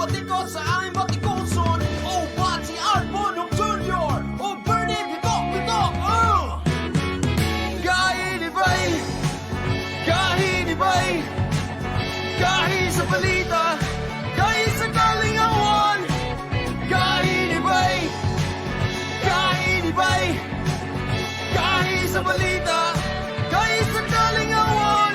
batikot sa aming batikuson. O ba't si Arbonok Jr. O Bernie Bitok, Kahinibay, kahinibay, kahit sa balita, kahit sa kalingawan. Kahinibay, kahinibay, kahit sa balita, kahit sa kalingawan.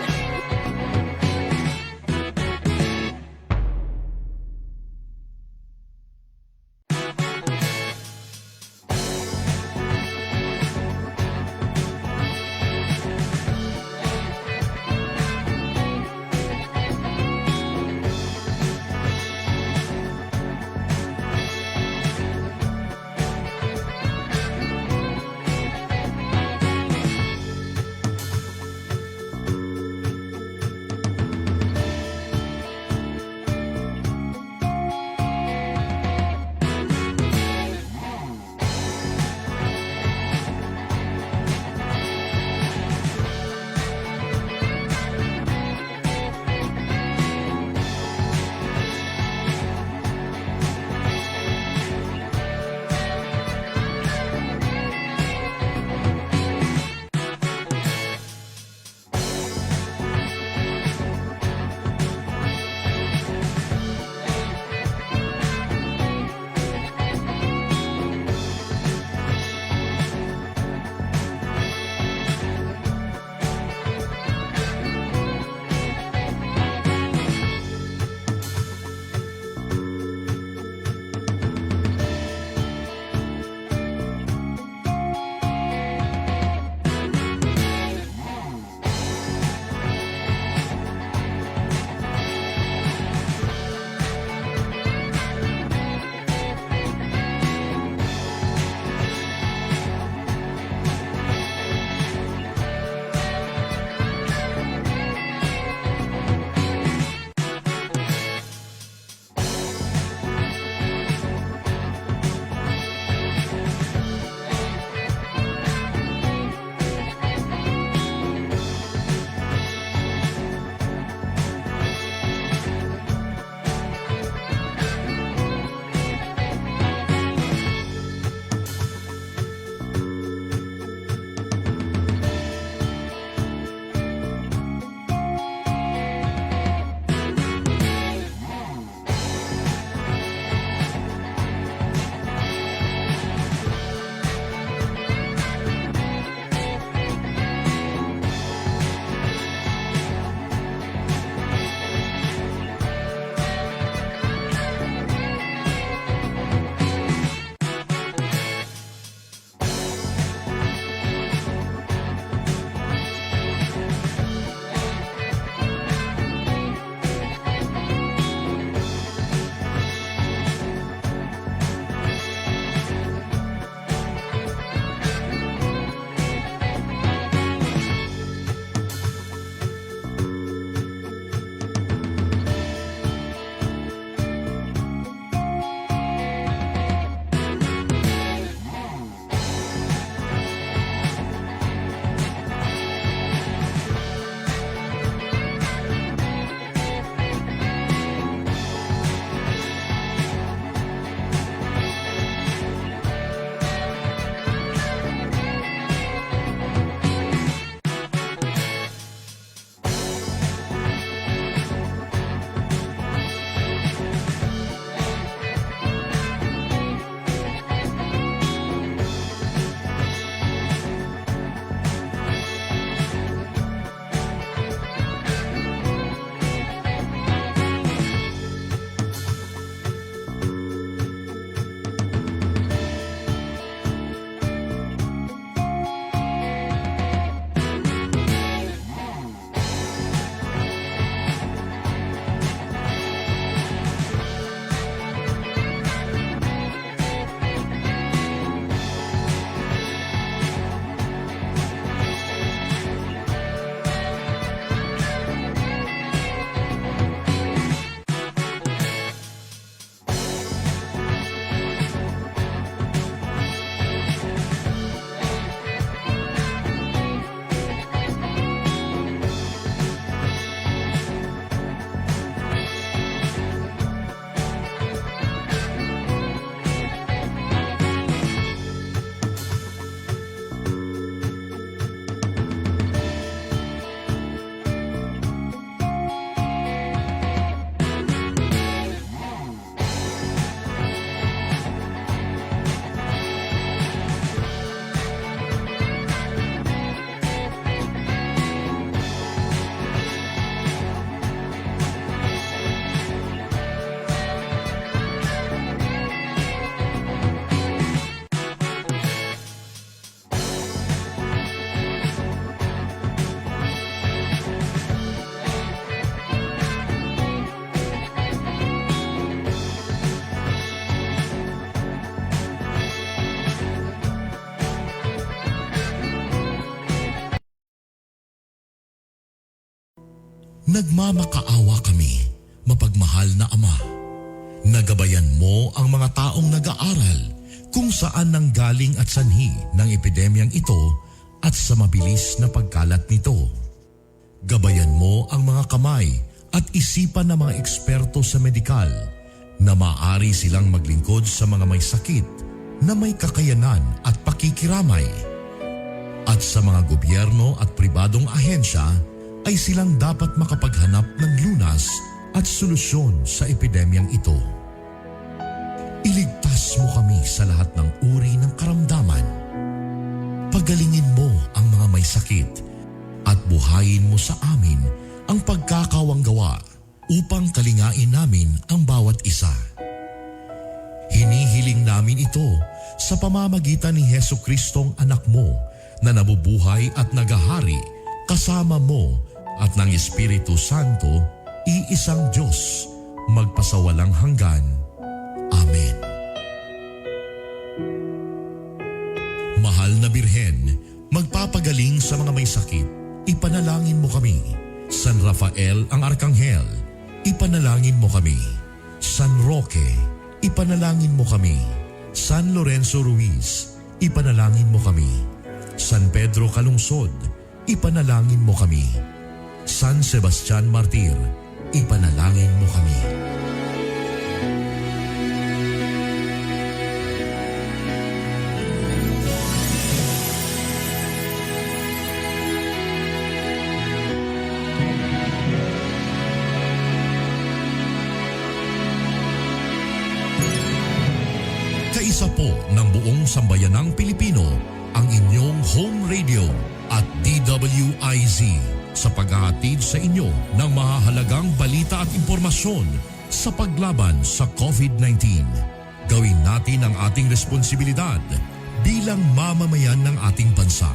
Nagmamakaawa kami, mapagmahal na Ama. Nagabayan mo ang mga taong nag-aaral kung saan nanggaling at sanhi ng epidemyang ito at sa mabilis na pagkalat nito. Gabayan mo ang mga kamay at isipan ng mga eksperto sa medikal na maaari silang maglingkod sa mga may sakit na may kakayanan at pakikiramay. At sa mga gobyerno at pribadong ahensya ay silang dapat makapaghanap ng lunas at solusyon sa epidemyang ito. Iligtas mo kami sa lahat ng uri ng karamdaman. Pagalingin mo ang mga may sakit at buhayin mo sa amin ang pagkakawanggawa upang kalingain namin ang bawat isa. Hinihiling namin ito sa pamamagitan ni Jesucristong anak mo na nabubuhay at nagahari kasama mo at ng Espiritu Santo, iisang Diyos, magpasawalang hanggan. Amen. Mahal na Birhen, magpapagaling sa mga may sakit, ipanalangin mo kami. San Rafael ang Arkanghel, ipanalangin mo kami. San Roque, ipanalangin mo kami. San Lorenzo Ruiz, ipanalangin mo kami. San Pedro Calungsod, ipanalangin mo kami. San Sebastian Martir, ipanalangin mo kami. Kaisa po ng buong sambayanang Pilipino ang inyong home radio at DWIZ sa paghahatid sa inyo ng mahahalagang balita at impormasyon sa paglaban sa COVID-19. Gawin natin ang ating responsibilidad bilang mamamayan ng ating bansa.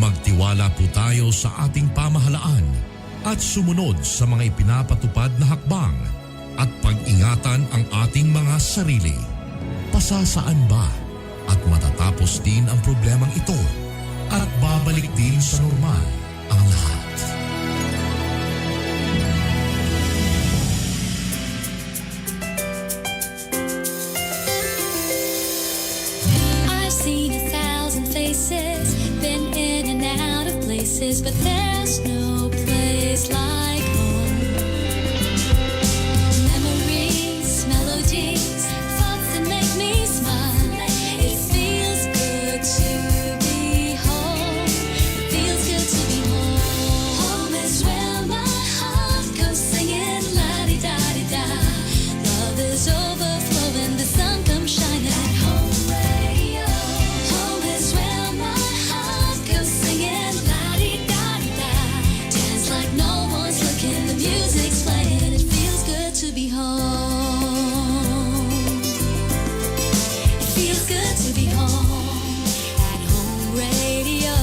Magtiwala po tayo sa ating pamahalaan at sumunod sa mga ipinapatupad na hakbang at pag-ingatan ang ating mga sarili. Pasasaan ba at matatapos din ang problemang ito at babalik din sa normal ang lahat. I've seen 1,000 faces, been in and out of places, but there's no place like home. Memories, melodies, thoughts that make me smile. It feels good to be home. It feels good to be home. Home is where my heart goes singing la-di-da-di-da. Love is overflowing, the sun comes shining. Home radio. Home is where my heart goes singing la-di-da-di-da. Dance like no one's looking, the music's playing. It feels good to be home. It feels good to be home at Home Radio.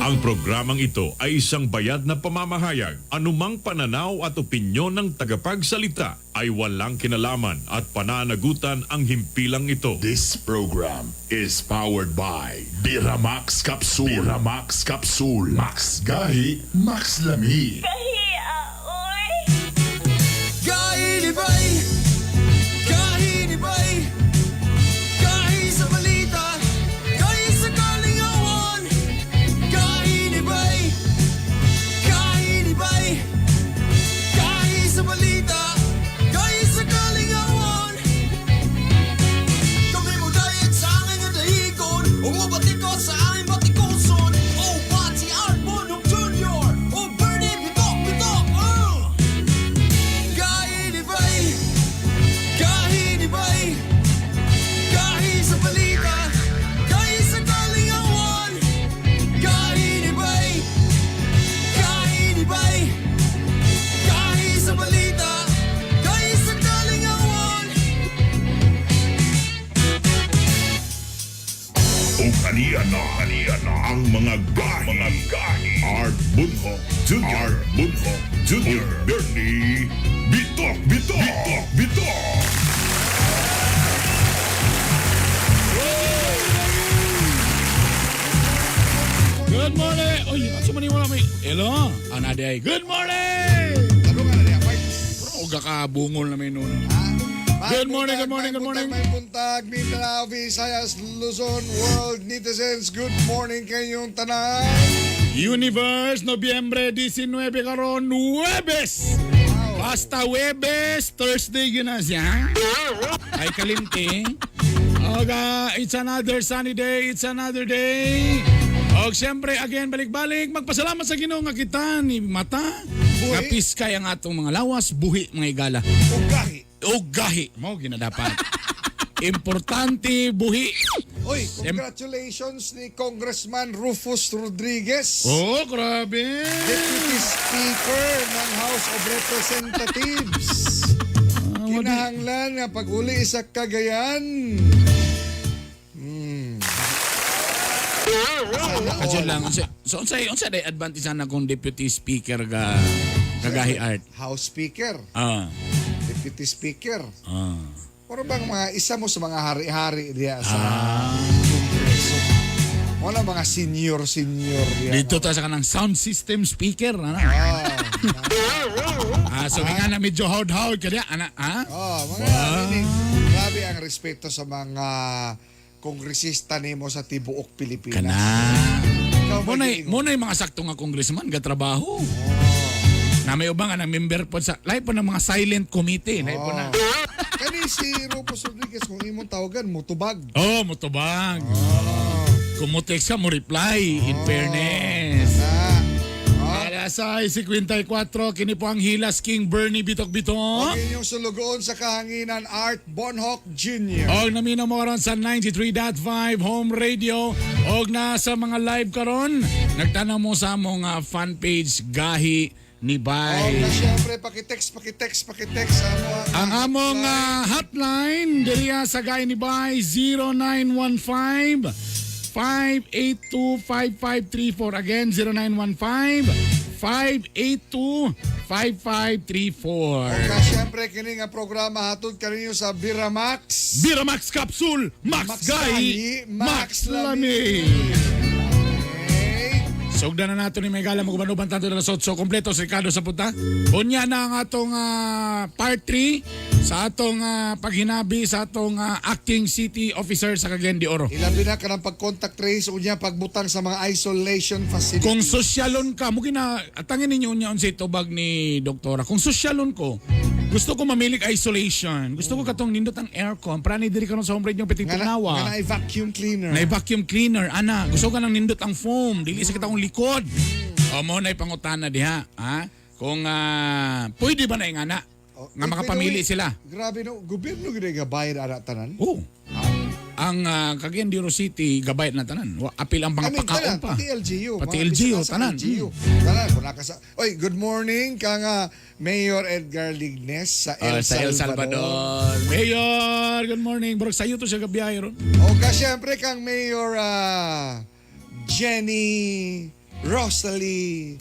Ang programang ito ay isang bayad na pamamahayag. Anumang pananaw at opinyon ng tagapagsalita ay walang kinalaman at pananagutan ang himpilang ito. This program is powered by Biramax Capsule. Biramax Capsule. Max Gahi, Max Lami. Kahinibay! Kahinibay! Kahi sa balita! Kahi sa kalingawan! Kahinibay! Kahinibay! Kahi sa balita! Kahi sa kalingawan! Kami mo dayag sa aking kadahigon, umabati ko sa aking batikuson. Oh, Bati Arbonok Jr. Oh, Bernie Bitok Bitok! Kahinibay! Kahinibay! Kahi sa balita! Kahi sa kalingawan! Kahinibay! Kahinibay! Kahi sa balita! Kahi sa kalingawan! O kaniya na ang mga gahi. Art Bunhok Jr. Bernie Bitok Bitok. Good morning, Oy, asa man wala may. Hello. Ana day. Good morning. Ano nga na niya, Mike? Uga ka bungol na may nuno. Good morning, good morning, good morning. May buntag, Mindanao, Visayas, Luzon, world netizens. Good morning kayong tanan. Universe, Nobyembre 19 karon, Huwebes. Basta Huwebes, Thursday yun na siya. Ay kalimti. Oga, it's another sunny day, it's another day. Og siyempre, again, balik-balik, magpasalamat sa Ginoo nga kita ni Mata. Nga piskay ang atong mga lawas, buhi mga igala. Ugahi. O gahi mo ginadapat. Importante buhi. Oy, congratulations ni Congressman Rufus Rodriguez. Oh, grabe. Deputy Speaker ng House of Representatives. Kinahanglan nga pag-uli sa Cagayan. Kadyo lang. So, unsa day advantage na kung deputy speaker ga kagahi art? House Speaker, Ah. Deputy Speaker. Ah. Pero bang mga isa mo sa mga hari-hari diya sa Kongreso. Wala mga senior diya. Dito ta sa kanang sound system speaker ana. So nga na medyo hard kaya ana ha? Mga ini, grabe ang respeto sa mga kongresista nimo sa tibuok Pilipinas. Kana. Ikaw ba Munay mga sakto nga congressman ga trabaho. Na may ubang nga member po sa lahi po ng mga silent committee na po na. Kani si Rufus Rodriguez kung imong tawagan mutubag. Oh, mutubag. Kung mo text ka mo reply in fairness. Alas 6:54 kini po ang Hilas King Bernie Bitok-Bitok. Ang inyong sulugoon sa kahanginan Art Bonhoc Jr. Og naminaw mo karon sa 93.5 Home Radio. Og na sa mga live karon, nagtanaw mo sa among fan page Gahi ni Bay. Na syempre pakitext Ang among hotline diriya sa Gahi ni Bay 0915 582-5534. Again, 0915-582-5534. na syempre kini nga programa hatod kaninyo sa Biramax. Biramax Capsule, Max Gahi, Max Lami. Sugdan na nato ni Megala magubanuban tanto na sotso kompleto sa Ricardo sa punta. Unya na ang atong part 3 sa atong paghinabi sa atong acting city officer sa Cagayan de Oro. Ilabi na ka ng pag-contact trace unya pagbutang sa mga isolation facilities. Kung sosyalon ka, mo atangin ninyo unya unsay tubag ni doktora. Kung sosyalon ko, gusto ko mamilig isolation. Gusto ko katong nindot ang aircon. Prani diri karon sa home radio piting tugnawa. Nga na vacuum cleaner. Na vacuum cleaner, ana. Gusto ko nang nindot ang foam, dili sa kitang likod. O mo na pangutana diha, ha? Kung pwede ba na yung ana? Nga makapamili sila. Grabe no, gobyerno gid nga bayad ana tanan. Oo. Ang Cagayan de Oro City gabayad na tanan. Apil ang mga pagkaon pa. Pati LGU. Pati mga LGU, bisita sa tanan. LGU. Tanan, kung nakasa... Oy, good morning ka nga Mayor Edgar Lignes sa El Sa El Salvador. Mayor, good morning. Bro, sa'yo to siya gabiyahe ron. O ka syempre kang Mayor Jenny Rosalie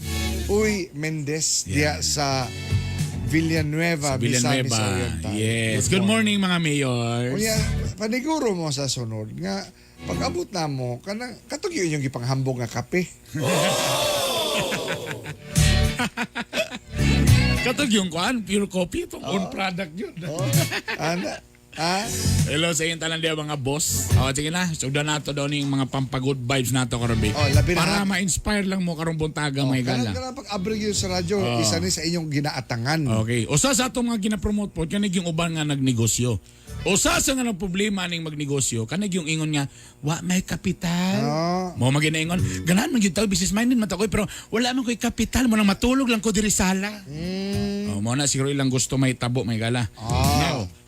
Mendez diya sa Villanueva, Misamis Oriental. Yes. Good morning mga mayors. Kuya, paniguro mo sa sunod nga pag-abot na mo kanang katugyo yung gipanghambog nga kape. Katog yung kuan, pure coffee itong own product yun. Ana. Hello sa inyo talang diya mga boss. Sige na, sugdan nato daw ning mga pampagood vibes nato karon ba. labi na. Para ma-inspire lang mo karong buntaga may gala. Kanang pag-abrig yun sa radyo, isa ni sa inyong ginaatangan. Okay. Usa sa atong mga ginapromote po, kanig yung uban nga nagnegosyo. Usa sa nga ng problema ning magnegosyo, kanig yung ingon nga, wa may kapital. Mo maginaingon, ganahan man gyud taw business minded man takoy pero wala man koy kapital mo nang matulog lang ko diri sala. Mo na siguro ilang gusto may tabo may gala.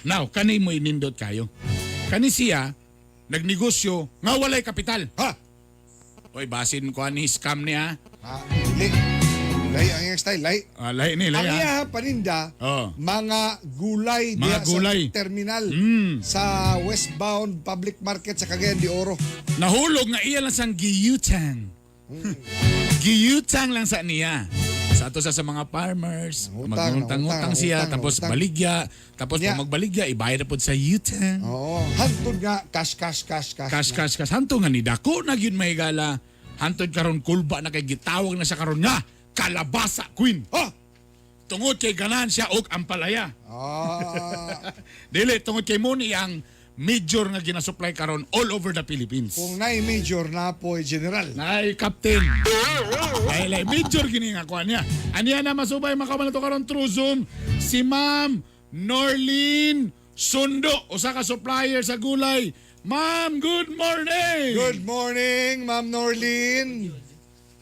Now, kani mo inindot kayo. Kani siya nagnegosyo nga walay kapital. Oy, basin ko ani scam niya. Lay ang iyang style, lay. Lay ni, lay. Ang iya paninda, mga gulay Mga diya gulay. sa terminal sa westbound public market sa Cagayan de Oro. Nahulog nga iya lang sang giyutang. Giyutang lang sa niya. Sa ato sa mga farmers, magutang siya, tapos baligya, tapos pag magbaligya, ibayad na po sa utang. Oo, hantod nga, cash. Cash. Hanto nga ni dako na yun may gala. Hantod karon kulba na kay gitawag na sa karon nga kalabasa queen. Oh! Tungod kay ganan siya og ampalaya. Ah, Dili tungod kay mo ni ang major nga ginasupply karon all over the Philippines. kung na'y major na po general. Nay captain. Ay major gini nga kuan niya. Aniya na masubay makaman to karon through Zoom si Ma'am Norlene Sundo, usa ka supplier sa gulay. Ma'am, good morning. Good morning, Ma'am Norlene.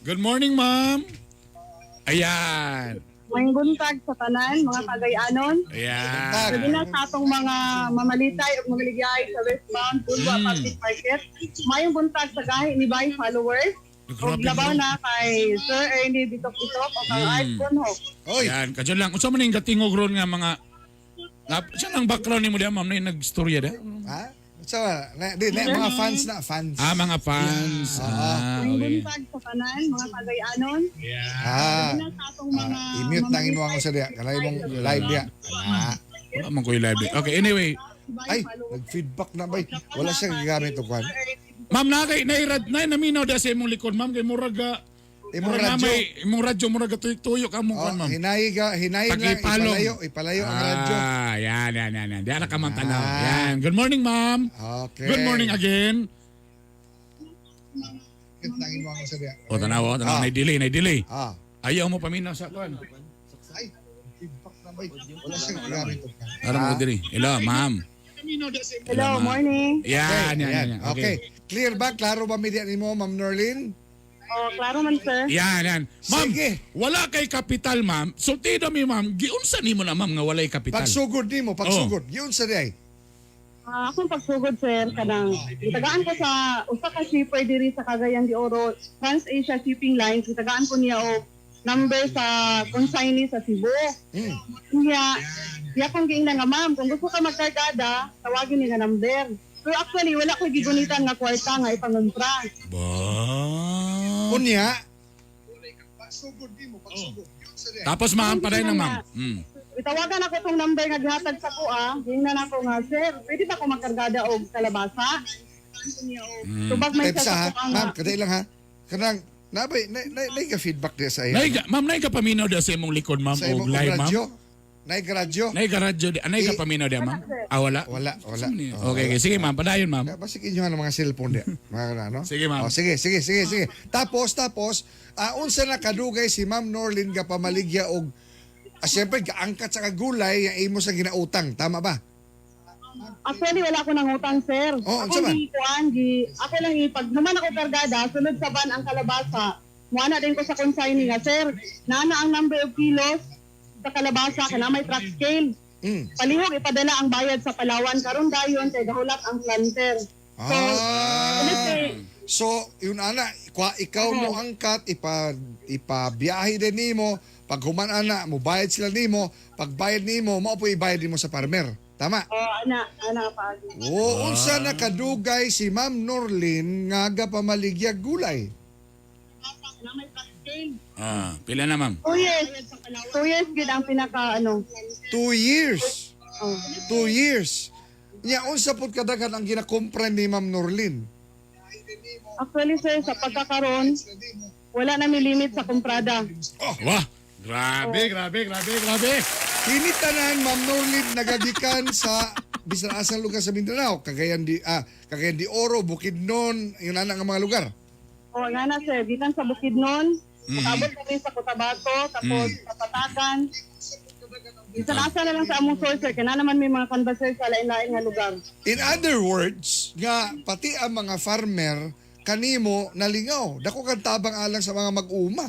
Good morning, ma'am. Ayan. May buntag sa tanan, mga Cagayanon. Ayan. Sabi na sa atong mga mamalitay o mga ligay sa westbound, Bulwa Public Market. May buntag sa gahi ni Bay followers. O Grabe, labaw no? na kay Sir Ernie Bitok-Bitok o kang Art Bonhoff. Oy, Ayan, kadyo lang. Unsa man ning gatingog ron nga mga siya ang background nimo diha, ma'am, na nagstorya da? ha? So, mga fans na, fans. Ah, mga fans. Ah, May okay. buntag sa tanan, mga Cagayanon. Ah, Sabi na sa atong mga i-mute lang imo ako sa diya. Kanay mong live diya. Ah. Wala man ko live. Okay, anyway. Ay, nag-feedback na ba? Wala siyang gagamit o kwan. Ma'am, nairad na naminaw da sa imong likod, ma'am, kay murag Imong murag na radyo. imong radyo murag tuyok ka mo Oh, kan, ma'am. hinayin lang, Pag-ipalong. ipalayo ang radyo. Ah, yan. Diyan na ka man tanaw. Yan. Good morning, ma'am. Okay. Good morning again. Mute lang imo ako sa diya. O, tanaw. Ah. Nay-delay. Ah. Ayaw mo paminaw sa kwan. Ay, feedback na ba? Wala siyang gagamit o kwan. Aram mo diri. Hello, ma'am. Hello, morning. Yan. Okay. Clear ba? Klaro ba media nimo, Ma'am Norlene? O, klaro man, sir. Yan. Ma'am, Sige. wala kay kapital, ma'am. Sultido mi, ma'am. Giunsa nimo na, ma'am, nga walay kapital. Pagsugod nimo, pagsugod. Yun sa diya. Akong pagsugod, sir, kanang itagaan ko sa usa ka shipper diri sa Cagayan de Oro, Trans-Asia Shipping Lines, itagaan ko niya og number sa consignee sa Cebu. Iya kong giingnan nga, ma'am, kung gusto ka magkargada, tawagin niya nga number. Pero actually, wala ko gigunitan nga kwarta nga ipangumpra. Ba? Kunya, pagsugod nimo, pagsugod. Yun sa diya. Tapos, ma'am, paday na, ma'am. Itawagan ako itong number nga gihatag sa kuha. Giingnan ako nga, sir, pwede ba ko magkargada og kalabasa? Tubag may Type sa ha. sa kuha nga. Ma'am, kaday lang ha. Kanang, nabay, ka feedback diya sa iyo. Ma'am, nay ka paminaw da sa imong likod, ma'am, Sa o imong live, ma'am. radyo. Radyo. Nay ka radyo, nay ka paminaw da, ma'am. Ah, wala? Wala. Okay. Sige, ma'am. Padayon, ma'am. Basik inyo ng mga cellphone diya. Mga ano? Sige, ma'am. Oh, sige. Tapos, unsa na kadugay si Ma'am Norlene nga pamaligya og siyempre gaangkat sa kagulay yang imo sa ginautang, tama ba? Actually, wala ko nang utang, sir. Oh, Ako unsa man? ako lang ipag naman ako kargada, sunod sa van ang kalabasa. Muana din ko sa consignee nga, sir. Nana ang number of kilos sa kalabasa, kana may truck scale. Palihog ipadala ang bayad sa Palawan karon dayon kay gahulak ang planter. So, let's say, So, yun ana, ikaw mo angkat, ipabiyahe din nimo, pag human ana, mo bayad sila nimo, pag bayad nimo, mao po ibayad nimo sa farmer. Tama? ana pa. Oo, unsa na kadugay si Ma'am Norlene nga pamaligya gulay? Na may truck scale. Pila na, ma'am. 2 years. 2 years gid ang pinaka 2 years. Oh. 2 years. Nya unsa pud kadaghan ang ginakumpra ni Ma'am Norlene? Actually, sir, sa pagkakaroon, wala na may limit sa kumprada. Wah! Grabe. Kini tanan Ma'am Norlene nagagikan sa bisan asang lugar sa Mindanao, Cagayan de Oro, Bukidnon, yun ana nga mga lugar. O, nga na, sir, gikan sa Bukidnon, abot kami sa Cotabato, tapos sa Patakan. Isa na lang sa among source, sir, kaya na naman may mga canvasser sa lain-lain nga lugar. In other words, nga pati ang mga farmer kanimo nalingaw. Dako kang tabang alang sa mga mag-uma.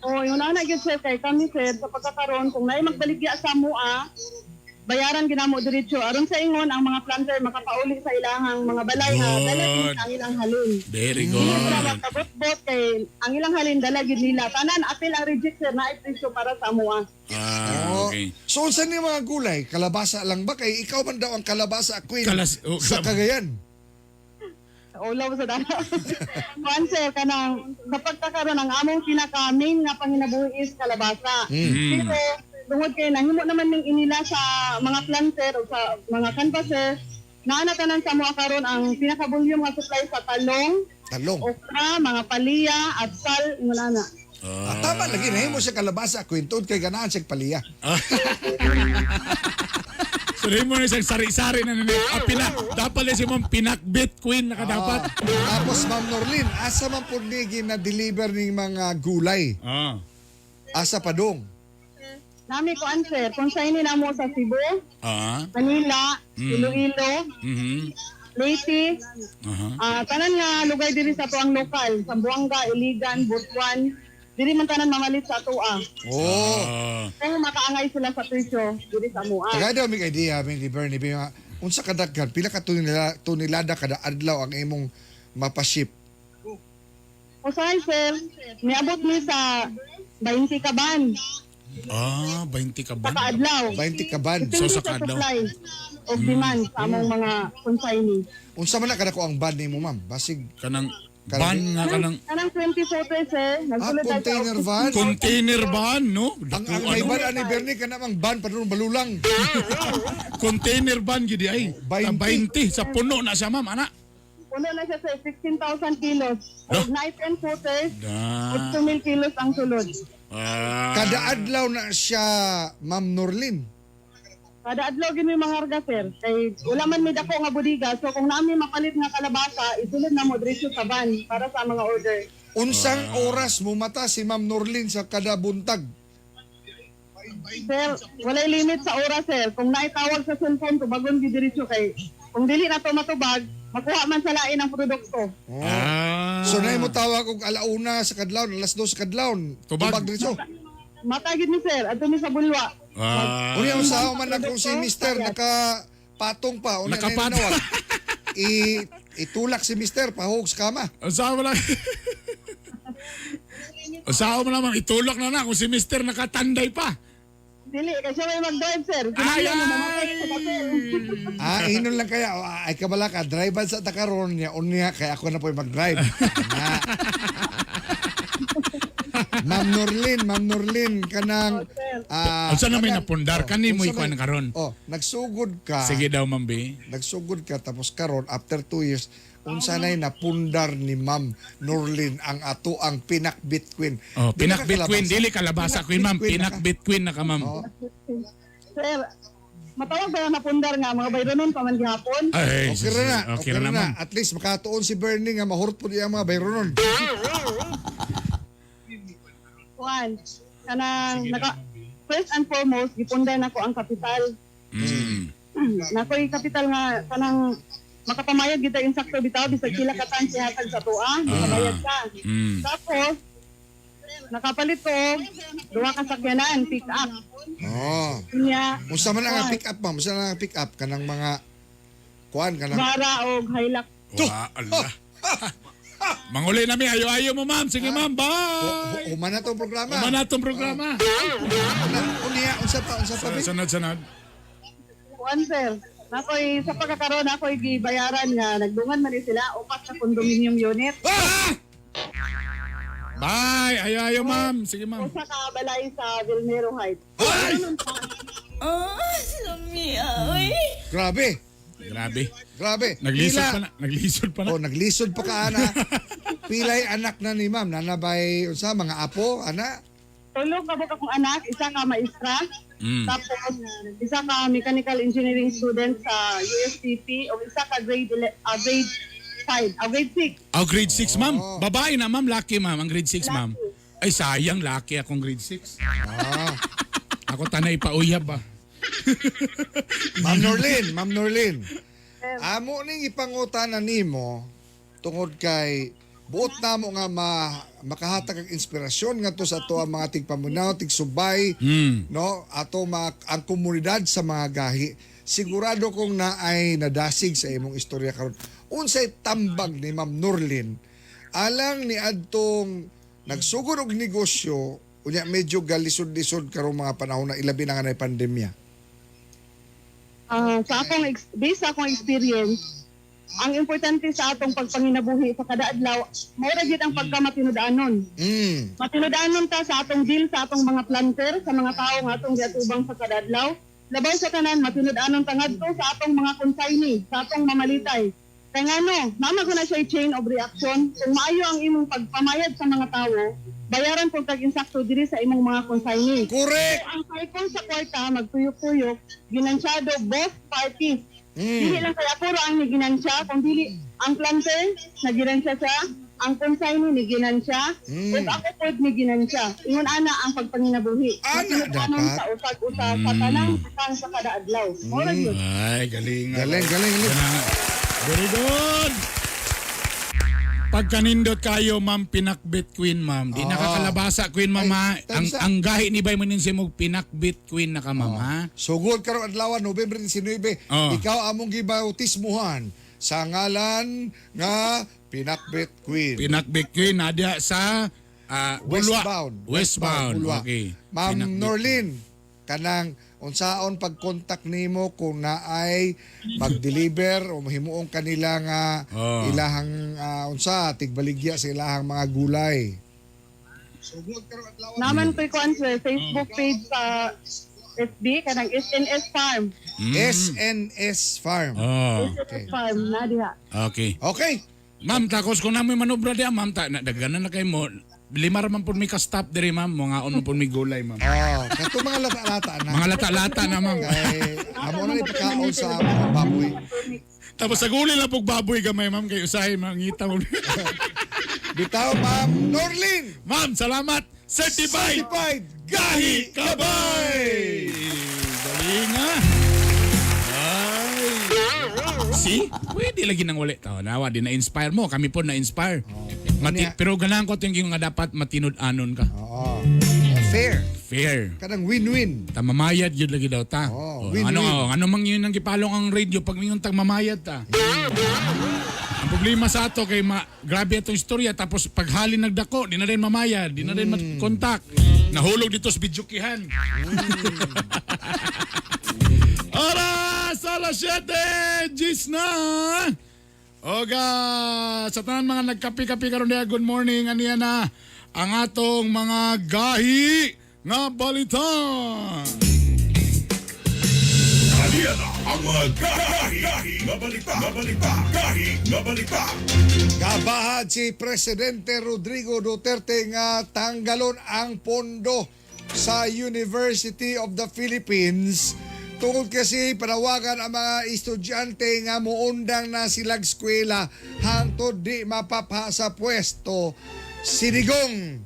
O, yung na gyud sir, kay kami, sir, sa pagkakaroon, kung naay magbaligya sa mua, bayaran ginamo diretso. Aron sa ingon, ang mga planter makapauli sa ilahang mga balay na dalagin ang ilang halin. Very Hindi good. sila makabot-bot kay ang ilang halin dalagin nila. Tanan, apil ang reject, sir, na presyo para sa mua. Okay. So, saan yung mga gulay? Kalabasa lang ba? Kay ikaw man daw ang kalabasa queen sa Cagayan. Ulaw sa dala. Kuan, sir, kanang sa pagkakaroon ang among pinaka-main nga panginabuhi is kalabasa. Pero tungod kay nahimo naman ning inila sa mga planter o sa mga canvasser, naanatanan sa mga karon ang pinaka-volume nga supply sa talong, Talong. okra, mga palya, at sal, ingon ana. Tama lagi na mo siya kalabasa kwentod kay ganahan siya paliya. So, rin mo na isang sari-sari na nila. Dapat na si ma'am pinakbit queen na kadapat. Tapos Ma'am Norlin, asa man po ni na-deliver ng mga gulay? Asa pa dong? Nami ko answer, kung sa ini na mo sa Cebu, Manila, Iloilo, Leyte, tanan nga lugar diri sa tuang lokal, Zamboanga, Iligan, Butuan, diri man tanan mamalit sa atoa. Kung makaangay sila sa presyo diri sa mua. Tagay daw may idea, may di Bernie, unsa kadaghan, pila ka tunilada kada adlaw ang imong mapaship? Usahay sir, niabot mi sa 20 kaban 20 ka ba? sa kaadlaw. 20 ka ban. So, Depende sa sa kaadlaw. supply of demand sa among mga consignee. Unsa man na kada ko ang ban nimo ma'am? Basig Kanang van nga kanang Kanang 20 footers sir, nagsulod tayo sa container van. container van, no? Ang may ban ani Bernie kana mang ban padung balulang. Container van gid ay. 20. 20 sa puno na siya, ma'am, ana. Puno na siya sir, 16,000 kilos. Huh? Of knife and footers, Da. 8,000 kilos ang sulod. Kada adlaw na siya Ma'am Norlin. Kada adlaw gini mga harga sir, kay wala man mi dako nga bodega, so kung naami mapalit nga kalabasa, isulod na mo diretso sa van para sa mga order. Unsang oras mumata si Ma'am Norlin sa kada buntag? Sir, walay limit sa oras sir. Kung naitawag sa cellphone, tubagon di diretso kay kung dili na to matubag, makuha man sa lain ang produkto. So na mo tawag og alauna sa kadlaw, alas 2 sa kadlaw. Tubag. Tubag dito. Matagid ni sir, adto mi sa bulwa. Unya usahaw man ako si Mister nakapatong pa unya Nakapatong. ninawag. Itulak si Mister pahog sa kama. Usaha mo lang. Usaha mo naman, itulak na kung si Mister nakatanday pa. Dili, kasi may mag-drive sir. Ay, Kinayan mo mamatay sa papel. Inon lang kaya ay kabala ka drive sa takaron niya unya kaya ako na po mag-drive. Ma'am Norlin kanang Unsa na may napundar kanimo ikuan karon? nagsugod ka. Sige daw, ma'am B. Nagsugod ka tapos karon after 2 years unsa nay napundar ni Ma'am Norlin ang ato ang pinakbit queen. Pinakbit queen, dili kalabasa queen, ma'am. Pinakbit queen na ka, ma'am. Sir, matawag ba na napundar nga mga bayronon pa man gihapon? Ay, Okay ra na. ma'am. At least makatuon si Bernie nga mahurot po niya ang mga bayronon. Kuan, kanang first and foremost gipundar nako ang kapital. Nakoy kapital nga kanang makapamayad kita insakto bitaw bisag sila katan si hatag sa tuwa, makabayad ka. Tapos nakapalit ko og duha ka sakyanan pick up. Nya Unsa man ang pick up ma'am? Unsa ang pick up kanang mga kuan kanang Bara og Hilux. Allah. Manguli nami, ayo-ayo mo, ma'am. Sige, ma'am. Bye! Uma na tong programa. Uma na itong programa. Unya unsa pa Vic? Sunod. Kuan sir, nakoy sa pagkakaroon nakoy gibayaran nga nagdungan man ni sila upat sa condominium unit. Bye! Ayo-ayo, ma'am. Sige, ma'am. Usa ka balay sa Vilmero Heights. Grabe. Naglisod pa na. Naglisod pa ka ana. Pilay anak na ni ma'am, nanabay unsa mga apo, ana? Tulog ka akong anak, isa ka maestra. Tapos isa ka mechanical engineering student sa USTP o isa ka grade 6. Grade 6, ma'am. Babae na, ma'am. Lucky, ma'am. Ang grade 6, ma'am. Ay, sayang. Lucky akong grade 6. Ako tanay pa uyab ba? Ma'am Norlin. Amo ning ipangutana nimo tungod kay buot namo nga makahatag ang inspirasyon ngadto sa ato ang mga tigpamunaw, tigsubay, no? Ato ang komunidad sa mga gahi. Sigurado kong naay nadasig sa imong istorya karon. Unsay tambag ni Ma'am Norlin alang ni adtong nagsugod og negosyo unya medyo galisod-lisod karong mga panahon na ilabi na nga na pandemya. Sa akong based sa akong experience, ang importante sa atong pagpanginabuhi sa kada adlaw, mao ra gyud ang pagkamatinud-anon. Matinud-anon ta sa atong deal sa atong mga planter, sa mga tawo nga atong giatubang sa kada adlaw. Labaw sa tanan, matinud-anon ta ngadto sa atong mga consignee, sa atong mamalitay. Kaya nga no, mama ko na siya chain of reaction. Kung maayo ang imong pagpamayad sa mga tao, bayaran po kag insakto diri sa imong mga consignee. Correct! So, ang cycle sa kwarta, magtuyok-tuyok, ginansyado both parties. Dili lang kaya puro ang naginansya, kung dili ang planter, naginansya siya, ang consignee naginansya, ug ako po naginansya. Ingon ana ang pagpanginabuhi. Ana, Kanon dapat. sa usag-usa sa tanang utang sa kada adlaw. Mora yun. Ay, galing. Galing. Very good. Pagkanindot kayo, ma'am, pinakbit queen, ma'am. Di nakakalabasa, queen, mama. Ay, tansa. Ang gahi ni Bay Maninsi mo, pinakbit queen na ka, ma'am, ha? Sugod karong adlaw November 19, ikaw among gibautismuhan sa ngalan nga Pinakbit Queen. Pinakbit queen, nadya sa Bulwa. Westbound. Bulwa. Okay. Ma'am Pinakbit. Norlin, kanang unsaon pag-contact nimo kung naay mag-deliver o mahimuong kanila nga ilahang unsa tigbaligya sa ilahang mga gulay. Naman po ko sa Facebook page sa FB, kanang SNS Farm. SNS Farm. Oh, SNS Farm, na diha. okay. Okay. Ma'am, takos ko na may manubra diya, ma'am. Dagana na kayo mo. Lima raman po may ka-stop diri, ma'am. Mga on po may gulay, ma'am. Kato mga lata-lata na. Mga lata-lata na, ma'am. Kay amo na ipakaon sa mga baboy. Tapos sa gulay lang po baboy gamay, ma'am. Kayo usahin, mangita mo. Bitaw, Ma'am Norlin. Ma'am, salamat. Certified Gahi Kabay! Galing nga. Ay. See? Pwede lagi nang ulit. Nawa, di na-inspire mo. Kami po na-inspire. Pero ganahan ko ito yung nga dapat matinud-anon ka. Oo. Fair. Fair. Kanang win-win. Tamamayad yun lagi daw ta. Win-win. Ano mang yun ang gipalong ang radio pag ngayon tagmamayad ta. Ang problema sa ato kay grabe itong istorya tapos paghalin nagdako, di na rin mamayad, di na rin makontak. Nahulog dito sa bidyukihan. Oras! Alas 7! Gis na! Oga! Sa tanan mga nagkapi-kapi karon diya, good morning. Aniya na ang atong mga gahi nga balita. Yan ang mga gahi nga balita. Kabahad si Presidente Rodrigo Duterte nga tanggalon ang pondo sa University of the Philippines tungod kasi panawagan ang mga estudyante nga muundang na silag eskwela hangtod di mapapa sa pwesto. Sinigong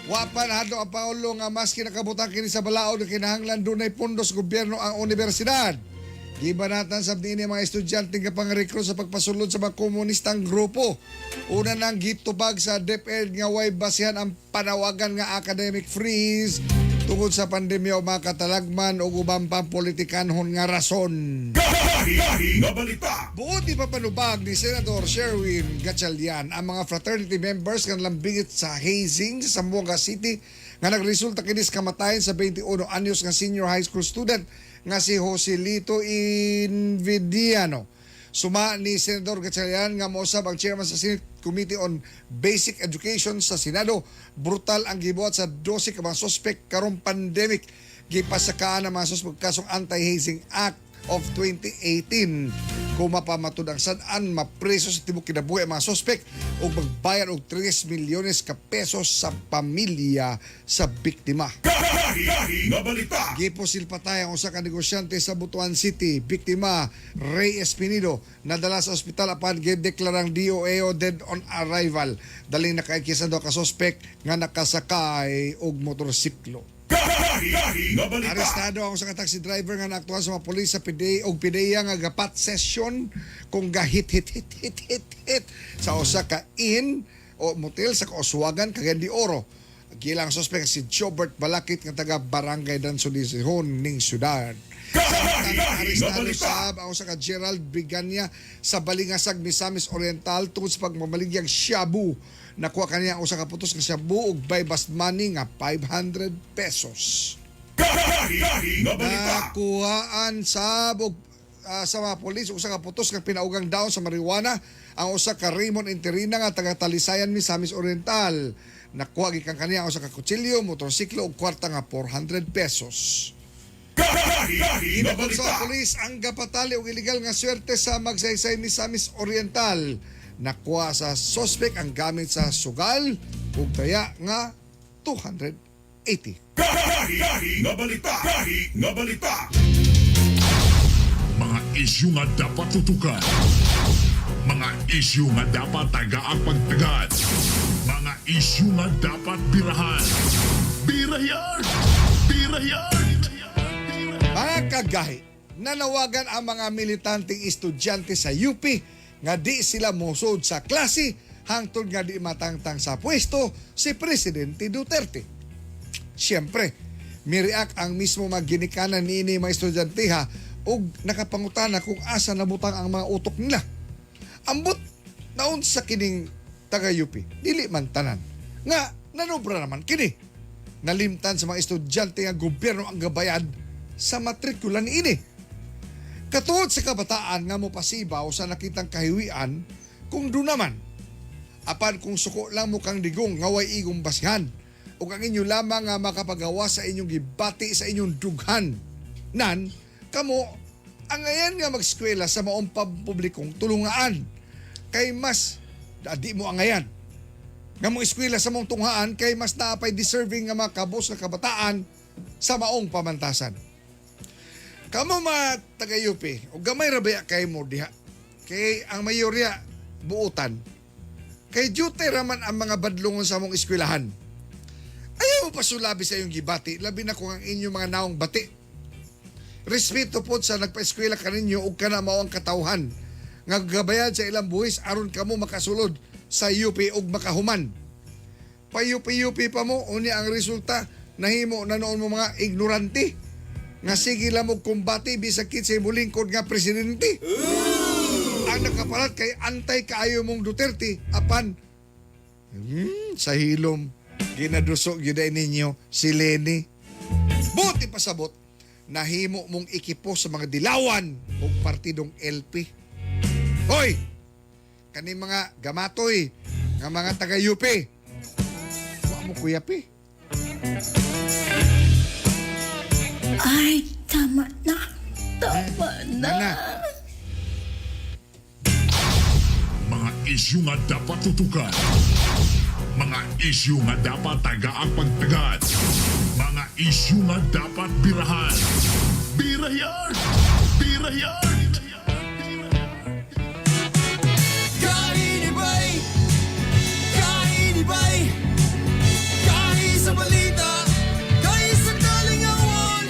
wapan hadto ang Pangulo nga mas kinakabutan kini sa balaod kinahanglan dunay pondo sa gobyerno ang universidad. Gibanatan sa dinhi mga estudyante nga pang-recruit sa pagpasulod sa mga komunistang grupo. Una nang gitubag sa DepEd nga way basihan ang panawagan nga academic freeze tungod sa pandemya o mga katalagman o ubang pang politikanhon nga rason. Gahi nga balita. Buod di papanubag ni Senator Sherwin Gatchalian ang mga fraternity members nga lambingit sa hazing sa Zamboanga City nga nagresulta kinis kamatayan sa 21 anyos nga senior high school student nga si Joselito Invidiano. Suma ni Senador Gatchalian nga mousab ang chairman sa Senate Committee on Basic Education sa Senado. Brutal ang gibuhat sa 12 ka mga suspect karong pandemic. Gipasakaan ang mga suspect kasong Anti-Hazing Act of 2018. Kung mapamatud ang sadaan, mapreso sa tibok kinabuhi ang mga suspect o magbayad og 3 milyones ka pesos sa pamilya sa biktima. Gahi nga balita. Giposil patay ang usa ka negosyante sa Butuan City. Biktima Ray Espinido nadala sa ospital apan gideklarang DOAO dead on arrival. Daling nakaikisan daw ka suspect nga nakasakay og motorsiklo. Gahi nga balita. Arestado ang usa ka taxi driver nga naaktuhan sa mga pulis sa PDEA nga gapat session kung gahit hit sa usa ka inn o motel sa Kauswagan, Cagayan de Oro. Gilang suspect si Jobert Balakit nga taga Barangay Dansudizon ning syudad. Arestado sab ang usa ka Gerald Biganya sa Balingasag, Misamis Oriental tungod sa pagmamaligyang shabu. Nakuha kaniya ang usa ka putos nga shabu ug buy bust money nga 500 pesos. Gahi nga balita. Nakuhaan sab og sa mga polis usa ka putos nga pinaugang daon sa marijuana ang usa ka Raymond Interina nga taga Talisayan, Misamis Oriental. Nakuha gikan kaniya ang usa ka kutsilyo, motorsiklo ug kwarta nga 400 pesos. Gahi nga balita. Sa pulis ang gapatali og illegal nga swerte sa magsaysay Misamis Oriental. Nakuha sa suspect ang gamit sa sugal ug taya nga 280. Gahi nga balita. Gahi nga balita. Mga isyu nga dapat tutukan. Mga isyu nga dapat tagaang pagtagad. Mga isyu nga dapat birahan. Birayan! Birayan! Mga kagahi, nanawagan ang mga militanteng estudyante sa UP nga di sila musod sa klase hangtod nga di matangtang sa pwesto si Presidente Duterte. Siyempre, miriak ang mismo magginikanan niini mga estudyante ha ug nakapangutana kung asa nabutang ang mga utok nila. Ambot naon sa kining taga-UP, dili man tanan. Nga, nanobra naman kini. Nalimtan sa mga estudyante nga gobyerno ang gabayad sa matrikula ni ini. Katuod sa kabataan nga mo pasibaw sa nakitang kahiwian kung do naman. Apan kung suko lang mo kang digong nga way igong basihan o ang inyo lamang nga makapagawa sa inyong gibati sa inyong dughan. Nan, kamo, ang ayan nga mag-eskwela sa maong pampublikong tulungaan. Kay mas, di mo ang ayan. Nga mong eskwela sa mong tunghaan kay mas naapay deserving nga mga kabos na kabataan sa maong pamantasan. Kamo mga taga-UP, o gamay rabaya kay mo diha. Kay ang mayorya buutan. Kay duty raman ang mga badlungon sa mong eskwelahan. Ayaw mo pasulabi sa iyong gibati, labi na kung ang inyong mga naong bati. Respeto po sa nagpa-eskwela kaninyo o ka na mao ang katawhan. Nga gabayan sa ilang buhis aron kamo makasulod sa UP ug makahuman. Payupi-yupi pa mo, unya ang resulta, nahimo na noon mo mga ignorante. Nga sige lang mo kumbati bisag kit sa mulingkod nga presidente. Ang nakapalat kay antay kaayo mong Duterte, apan, sa hilom, ginaduso gyuday ninyo si Leni. Buti pasabot, nahimo mong ikipo sa mga dilawan o partidong LP. Hoy! Kani mga gamatoy, nga mga taga-UP. Wa mo kuyapi. Ay, tama na. Tama na. Nana, Mga isyu nga dapat tutukan. Mga isyu nga dapat tagaang pagtagad. Mga isyu nga dapat birahan. Birayan! Birayan! Kainibay, kainibay, kahi sa balita, kahi sa kalingawan.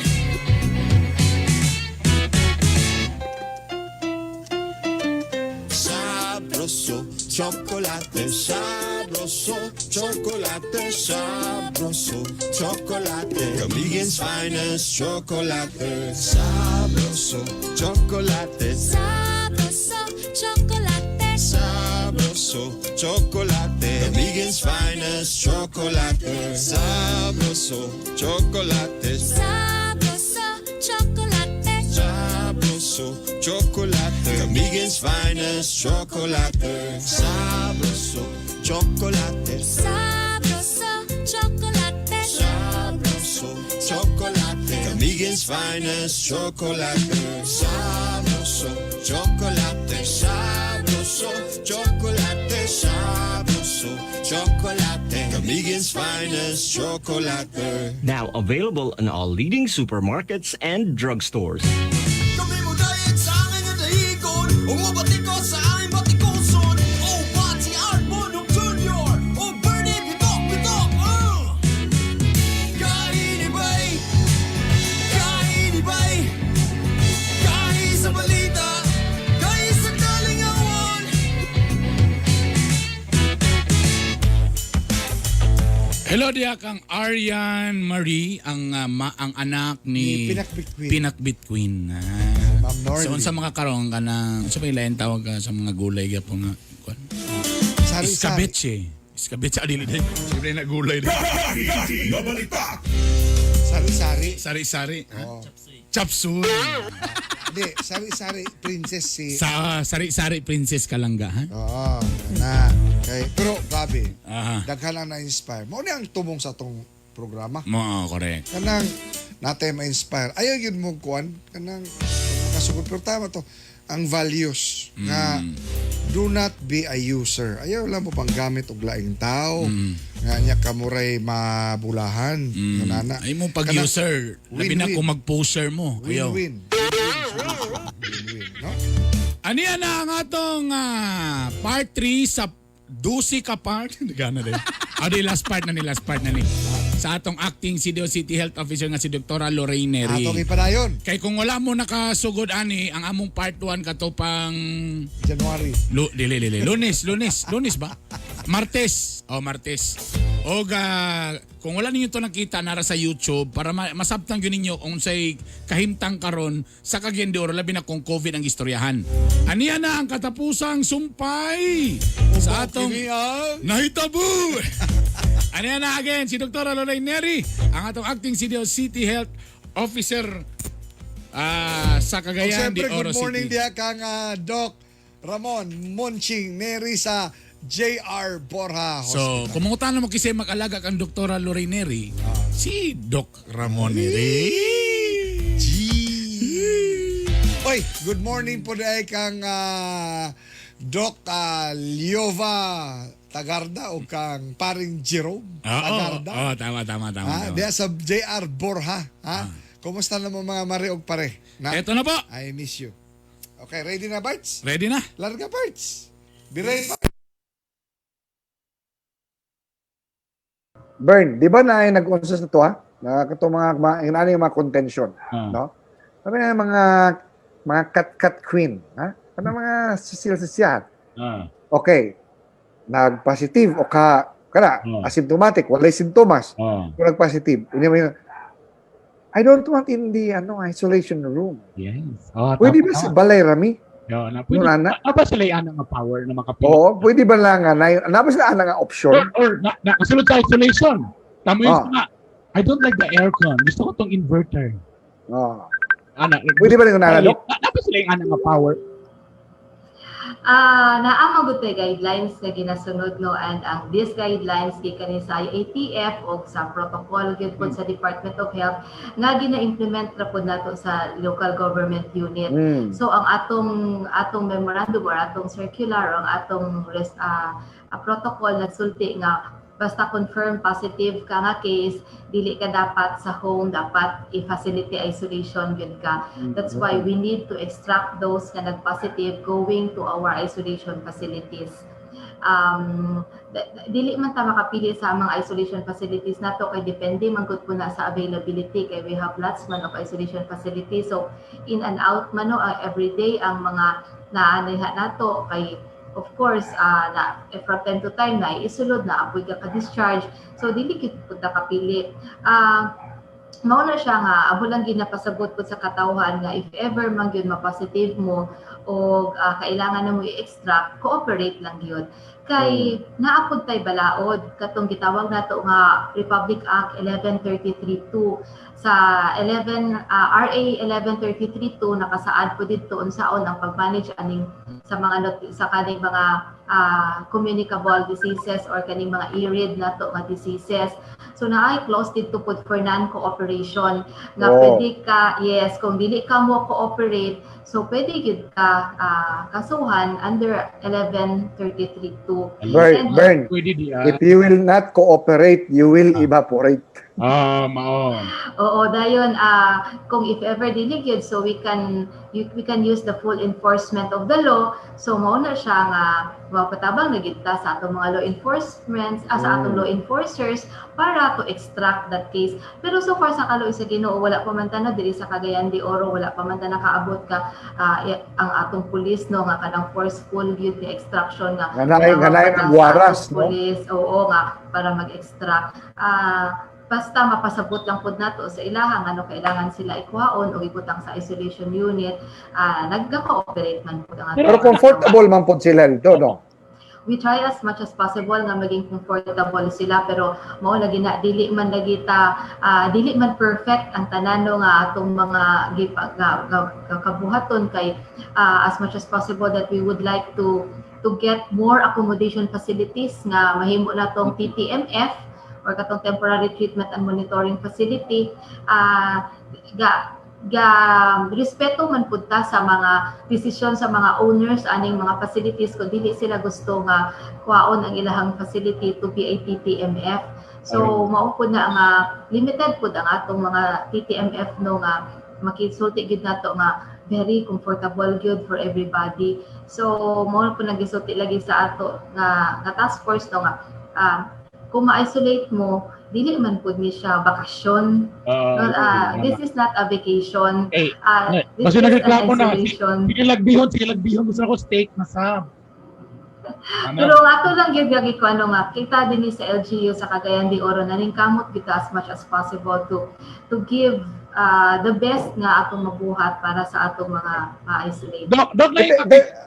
Sabroso, chocolate, sabroso, chocolate, sabroso, chocolate. Kamigen's finest chocolate, sabroso, chocolate. Sabroso, chocolate. Sabroso, chocolate. Kamigen's finest chocolate. Sabroso, chocolate. Sabroso, chocolate. Sabroso, chocolate. Kamigen's finest chocolate. Sabroso, chocolate. Sabroso, chocolate. Sabroso, chocolate. Kamigen's finest chocolate. Sabroso, chocolate. Sabroso, chocolate. Sabroso, chocolate. Kamigen's finest chocolate. Now available in all leading supermarkets and drugstores. Kami mo dahil sa akin ang dahigon, umabatikot sa aming batikuson. Oh, Pati Arbonong Jr. Oh, Bernie Bitok. Kainibay, kainibay, kahi sa balita, kahi sa kalingawan. Hello dia kang Aryan Marie ang ang anak ni Ni Pinakbit Queen. Pinakbit Queen. Ma'am Norly. So unsa makakaroon ka ng sa ilahin tawag ka sa mga gulay gyapon nga kuan. Sari-sari. Iskabitse adili day. Siyempre na gulay day. Gahi nga balita. Sari-sari. Sari-sari. Oh. Chapsuy. Hindi, sari-sari princess si... Sa sari-sari princess Kalangga ha. Oo, na. Kay, pero grabe, Aha. daghan ang na-inspire. Mao ni ang tumong sa tong programa. Mo correct. Kanang natay ma-inspire. Ayaw yun mo kuan kanang makasugod pero tama to ang values nga do not be a user. Ayaw lang mo pang gamit og laing tao. Nga nya kamuray mabulahan. Nana. Ay mo pag-user. Labi na kung mag-poser mo. Ayaw. Win-win. Win-win, no? Ani na ang atong part 3 sa Dusi ka part. Gana din. Last part na ni. Sa atong acting City Health Officer nga si Dr. Lorraine Neri. Atong ipadayon. Kay kung wala mo nakasugod ani ang among part 1 katupang January. Lunes ba? Martes. O kung wala ninyo to nakita nara sa YouTube para masabtang yun ninyo kung unsay kahimtang karon sa Cagayan labi na kung COVID ang istoryahan. Aniya na ang katapusang sumpay sa atong nahitabu. Aniya na again si Dr. Lorraine Neri, ang atong acting City Health Officer sa Cagayan de Oro Good morning City. diha kang Doc Ramon Monching Neri sa JR Borja Hospital. So, kumutan na mo kasi mag-alaga kang Dr. Lorraine Neri, si Doc Ramon Neri. Oy, good morning po dahil kang Doc Liova Tagarda o kang paring Jerome Tagarda. Tama. Diya sa JR Borja. Kumusta na mo mga mare og pare? Eto na po. I miss you. Okay, ready na Barts? Ready na? Larga Barts. Biray pa. Bern, di ba na nag-unsas na to ha? Na ito mga contention, no? Sabi nga mga cat queen, ha? Ano mga sisil-sisyan? Okay. Nag-positive o asymptomatic, walay sintomas. Kung nag-positive, I don't want in the isolation room. Yes. Pwede ba si Balay Rami? Apa sila yung nga power na makapili? Oo, pwede ba lang ba sila nga option? Or nakasunod sa isolation. Tama yung nga. I don't like the aircon. Gusto ko tong inverter. Pwede ba rin kung nanalo? Apa sila yung nga power? Naamagod tayo guidelines na ginasunod no and ang these guidelines gikan sa IATF o sa protocol gyud po sa Department of Health nga gina-implement ra po nato sa local government unit. So ang atong memorandum or atong circular ang atong protocol nagsulti nga basta confirm positive ka nga case, dili ka dapat sa home, dapat i-facility isolation yun ka. That's why we need to extract those na nag-positive going to our isolation facilities. Dili man ta makapili sa mga isolation facilities nato kay depende man gud po na sa availability kay we have lots man of isolation facilities. So in and out man every day ang mga naaniha nato kay of course, from time to time na isulod na apoy ka discharge. So dili kit pud kapili. Mao na siya nga abo lang ginapasabot pud sa katawhan nga if ever man gyud ma-positive mo o kailangan na mo i-extract, cooperate lang yun. Kay naapod tay balaod katong gitawag nato nga Republic Act 11332 sa RA 11332 nakasaad po dito unsaon ang pag-manage aning sa mga sa kaning mga communicable diseases or kaning mga irid nato nga diseases. So naay clause dito po for non-cooperation nga pwede ka kung dili ka mo cooperate so pwede gid ka kasuhan under 11332. Burn. If you will not cooperate, you will evaporate. Mao. Oo, dayon kung if ever dili gyud so we can use the full enforcement of the law. So mao na siya nga mapatabang na gid ta sa atong mga law enforcement sa atong law enforcers para to extract that case. Pero so far sa kaloy sa Ginoo wala pa man ta na diri sa Cagayan de Oro wala pa man ta nakaabot ka ang atong pulis no nga kanang forceful gyud the extraction nga ganay ang waras no. Police oo nga para mag-extract. Basta mapasabot lang pod nato sa ilaha ano kailangan sila ikuhaon o ibutang sa isolation unit, nagka-cooperate man pod ang pero comfortable man pod sila dito, no? We try as much as possible nga maging comfortable sila pero mao lagi na dili man perfect ang tanano nga atong mga kabuhaton kay as much as possible that we would like to get more accommodation facilities nga mahimo na tong TTMF or katong temporary treatment and monitoring facility, ga respeto man punta sa mga desisyon sa mga owners aning mga facilities kung dili sila gusto nga kuhaon ang ilahang facility to be a TTMF. So mao pud na nga limited pud ang atong mga TTMF no nga makisulti gid nato nga very comfortable good for everybody. So mao pud nagisulti lagi sa ato nga task force no nga kung ma-isolate mo, dili man pud ni siya bakasyon. This is not a vacation. Hey, this kasi is an nagreklamo na. isolation. Sige lagbihon. Gusto ko steak na sab. Pero ato lang gyud gagi ko ano nga kita din sa LGU sa Cagayan de Oro na ning kamot kita as much as possible to give the best nga atong mabuhat para sa atong mga ma-isolate. Dok,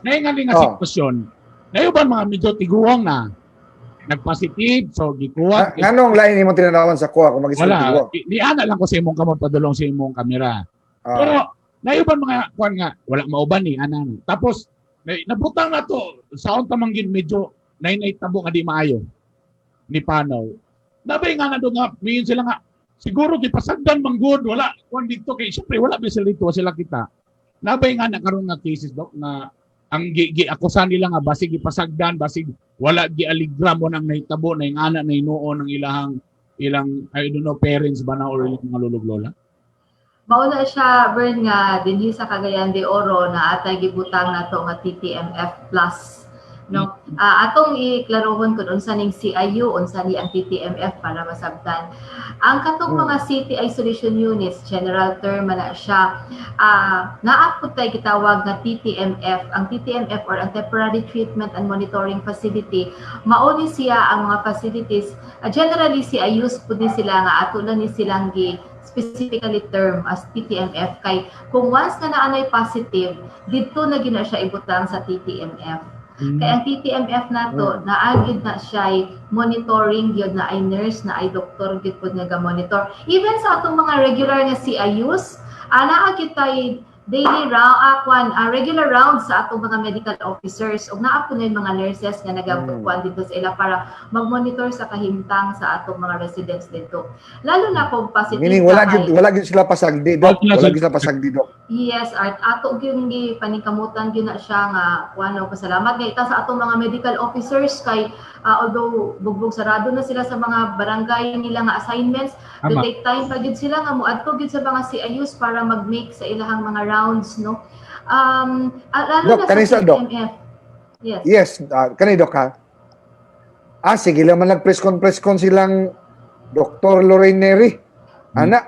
naingali nga sitwasyon. Nayuban mga medyo tiguang na. Nagpositive, so gikuha. Anong lain mo tinanawan sa kuha kung mag-isulti Wala. ko? Di ana lang ko sa imong kamot padulong sa imong kamera. Pero nayuban mga kuan nga wala mauban ni ana. Tapos nabutang na to sa unta manggid medyo nainay tabo nga di maayo ni panaw. Nabay nga na do nga miyon sila nga siguro gipasagdan manggod wala kuan dito kay syempre wala bisel dito sila kita. Nabay nga na karon nga cases dok na ang gi-akusan nila nga basig ipasagdan basig wala gi-aligram mo nang nahitabo na yung anak na inuon ng ilang I don't know parents ba na or yung mga lulog lola. Mauna siya Bern nga dinhi sa Cagayan de Oro na atay gibutang nato nga TTMF plus no. Atong iklarohon kun unsa ning CIU unsa ni ang TTMF para masabtan. Ang katong mga city isolation units general term na siya naa pud tay gitawag nga TTMF. Ang TTMF or ang temporary treatment and monitoring facility mao ni siya ang mga facilities generally CIUs pud ni sila nga ato lang ni silang specifically term as TTMF kay kung once na naanay positive didto na gina siya ibutang sa TTMF. Kaya ang TTMF nato naagid na siya monitoring gyud na ay nurse na ay doktor gyud pud nga monitor even sa atong mga regular nga CIUs naagid tay daily round regular rounds sa atong mga medical officers ug naa po na yung mga nurses nga nagabukuan dito sa ila para mag-monitor sa kahimtang sa atong mga residents dito. Lalo na kung positive. Meaning wala gyud sila pasagdi dok. Wala gyud sila pasagdi dok. Yes, ato gyud gi paningkamutan gyud na siya nga kuno pasalamat nga ita sa atong mga medical officers kay although bugbog sarado na sila sa mga barangay nila nga assignments, to take time pa gyud sila nga moadto gyud sa mga CIUs para mag-make sa ilahang mga rounds no. Lalo Dok, na sa TTMF. Yes, kani Dok ha. Sige lang man nag-press con silang Dr. Lorraine Neri. Ana,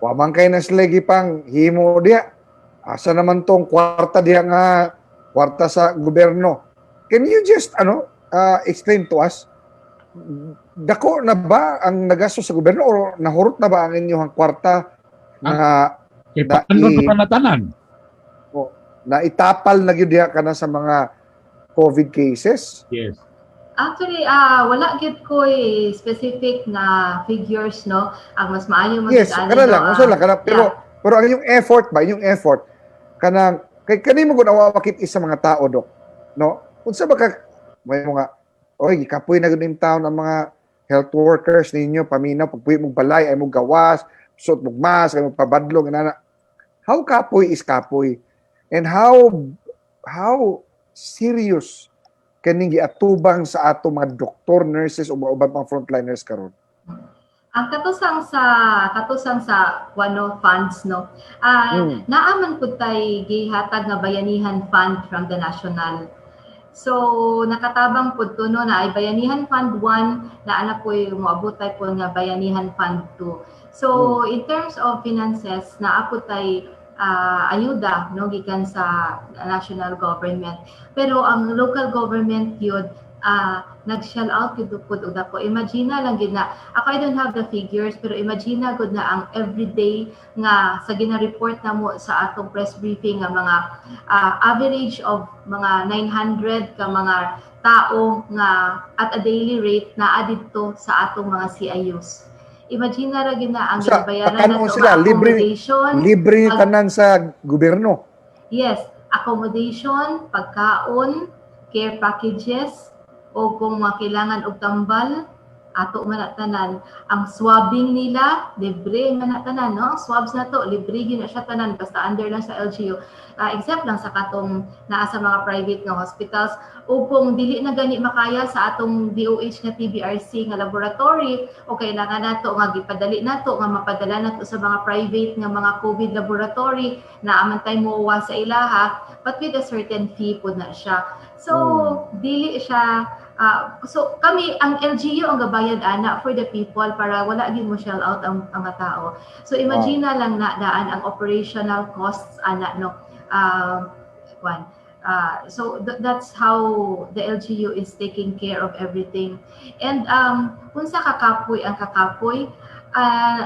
wa man kay na sila gipang himo diha. Asa naman tong kwarta diha nga kwarta sa gobyerno. Can you just explain to us dako na ba ang nagasto sa gobyerno o nahurot na ba ang inyong kwarta na tanan? Na itapal na gyud diha kana sa mga COVID cases? Yes. Actually, wala gyud ko specific na figures no. Ang mas maayo Yes, kana lang, uso lang kana pero ang inyong effort kanang kay kanimo gud awakit isa mga tao dok. No? Unsa ba ka may mga gikapoy na gud ning taon ang mga health workers ninyo paminaw pagpuy mong balay ay mong gawas, suot mong mask, ay mong pabadlong inana. How kapoy is kapoy? And how serious kaning giatubang sa ato mga doktor, nurses o mga ubang pang frontliners karon? Ang katusang sa funds no. Naaman pud tay gihatag nga bayanihan fund from the national. So nakatabang pud to no na ay bayanihan fund 1 na ana po'y moabot tay po nga bayanihan fund 2. So in terms of finances naapod tay ayuda no gikan sa national government. Pero ang local government yun nag-shell out yun pud og dako. Imagine lang gid na ako I don't have the figures pero imagine gud na ang everyday nga sa gina-report na mo sa atong press briefing nga mga average of mga 900 ka mga tao nga at a daily rate na adito sa atong mga CIUs. Imagine ra gid na ang ginabayaran nato sila libre tanan sa gobyerno. Yes, accommodation, pagkaon, care packages o kung kailangan og tambal ato man na tanan. Ang swabbing nila libre man na tanan, no? Ang swabs na to libre gyud na siya tanan basta under lang sa LGU. Except lang sa katong naa sa mga private nga hospitals o kung dili na gani makaya sa atong DOH nga TBRC nga laboratory o kailangan nato nga gipadali nato nga mapadala nato sa mga private nga mga COVID laboratory na amantay mowa sa ilaha, but with a certain fee po na siya. So dili siya so kami ang LGU ang gabayad ana for the people para wala gyud mo shell out ang mga tao. So imagine na lang na daan ang operational costs ana no. So that's how the LGU is taking care of everything. And unsa kakapoy ang kakapoy,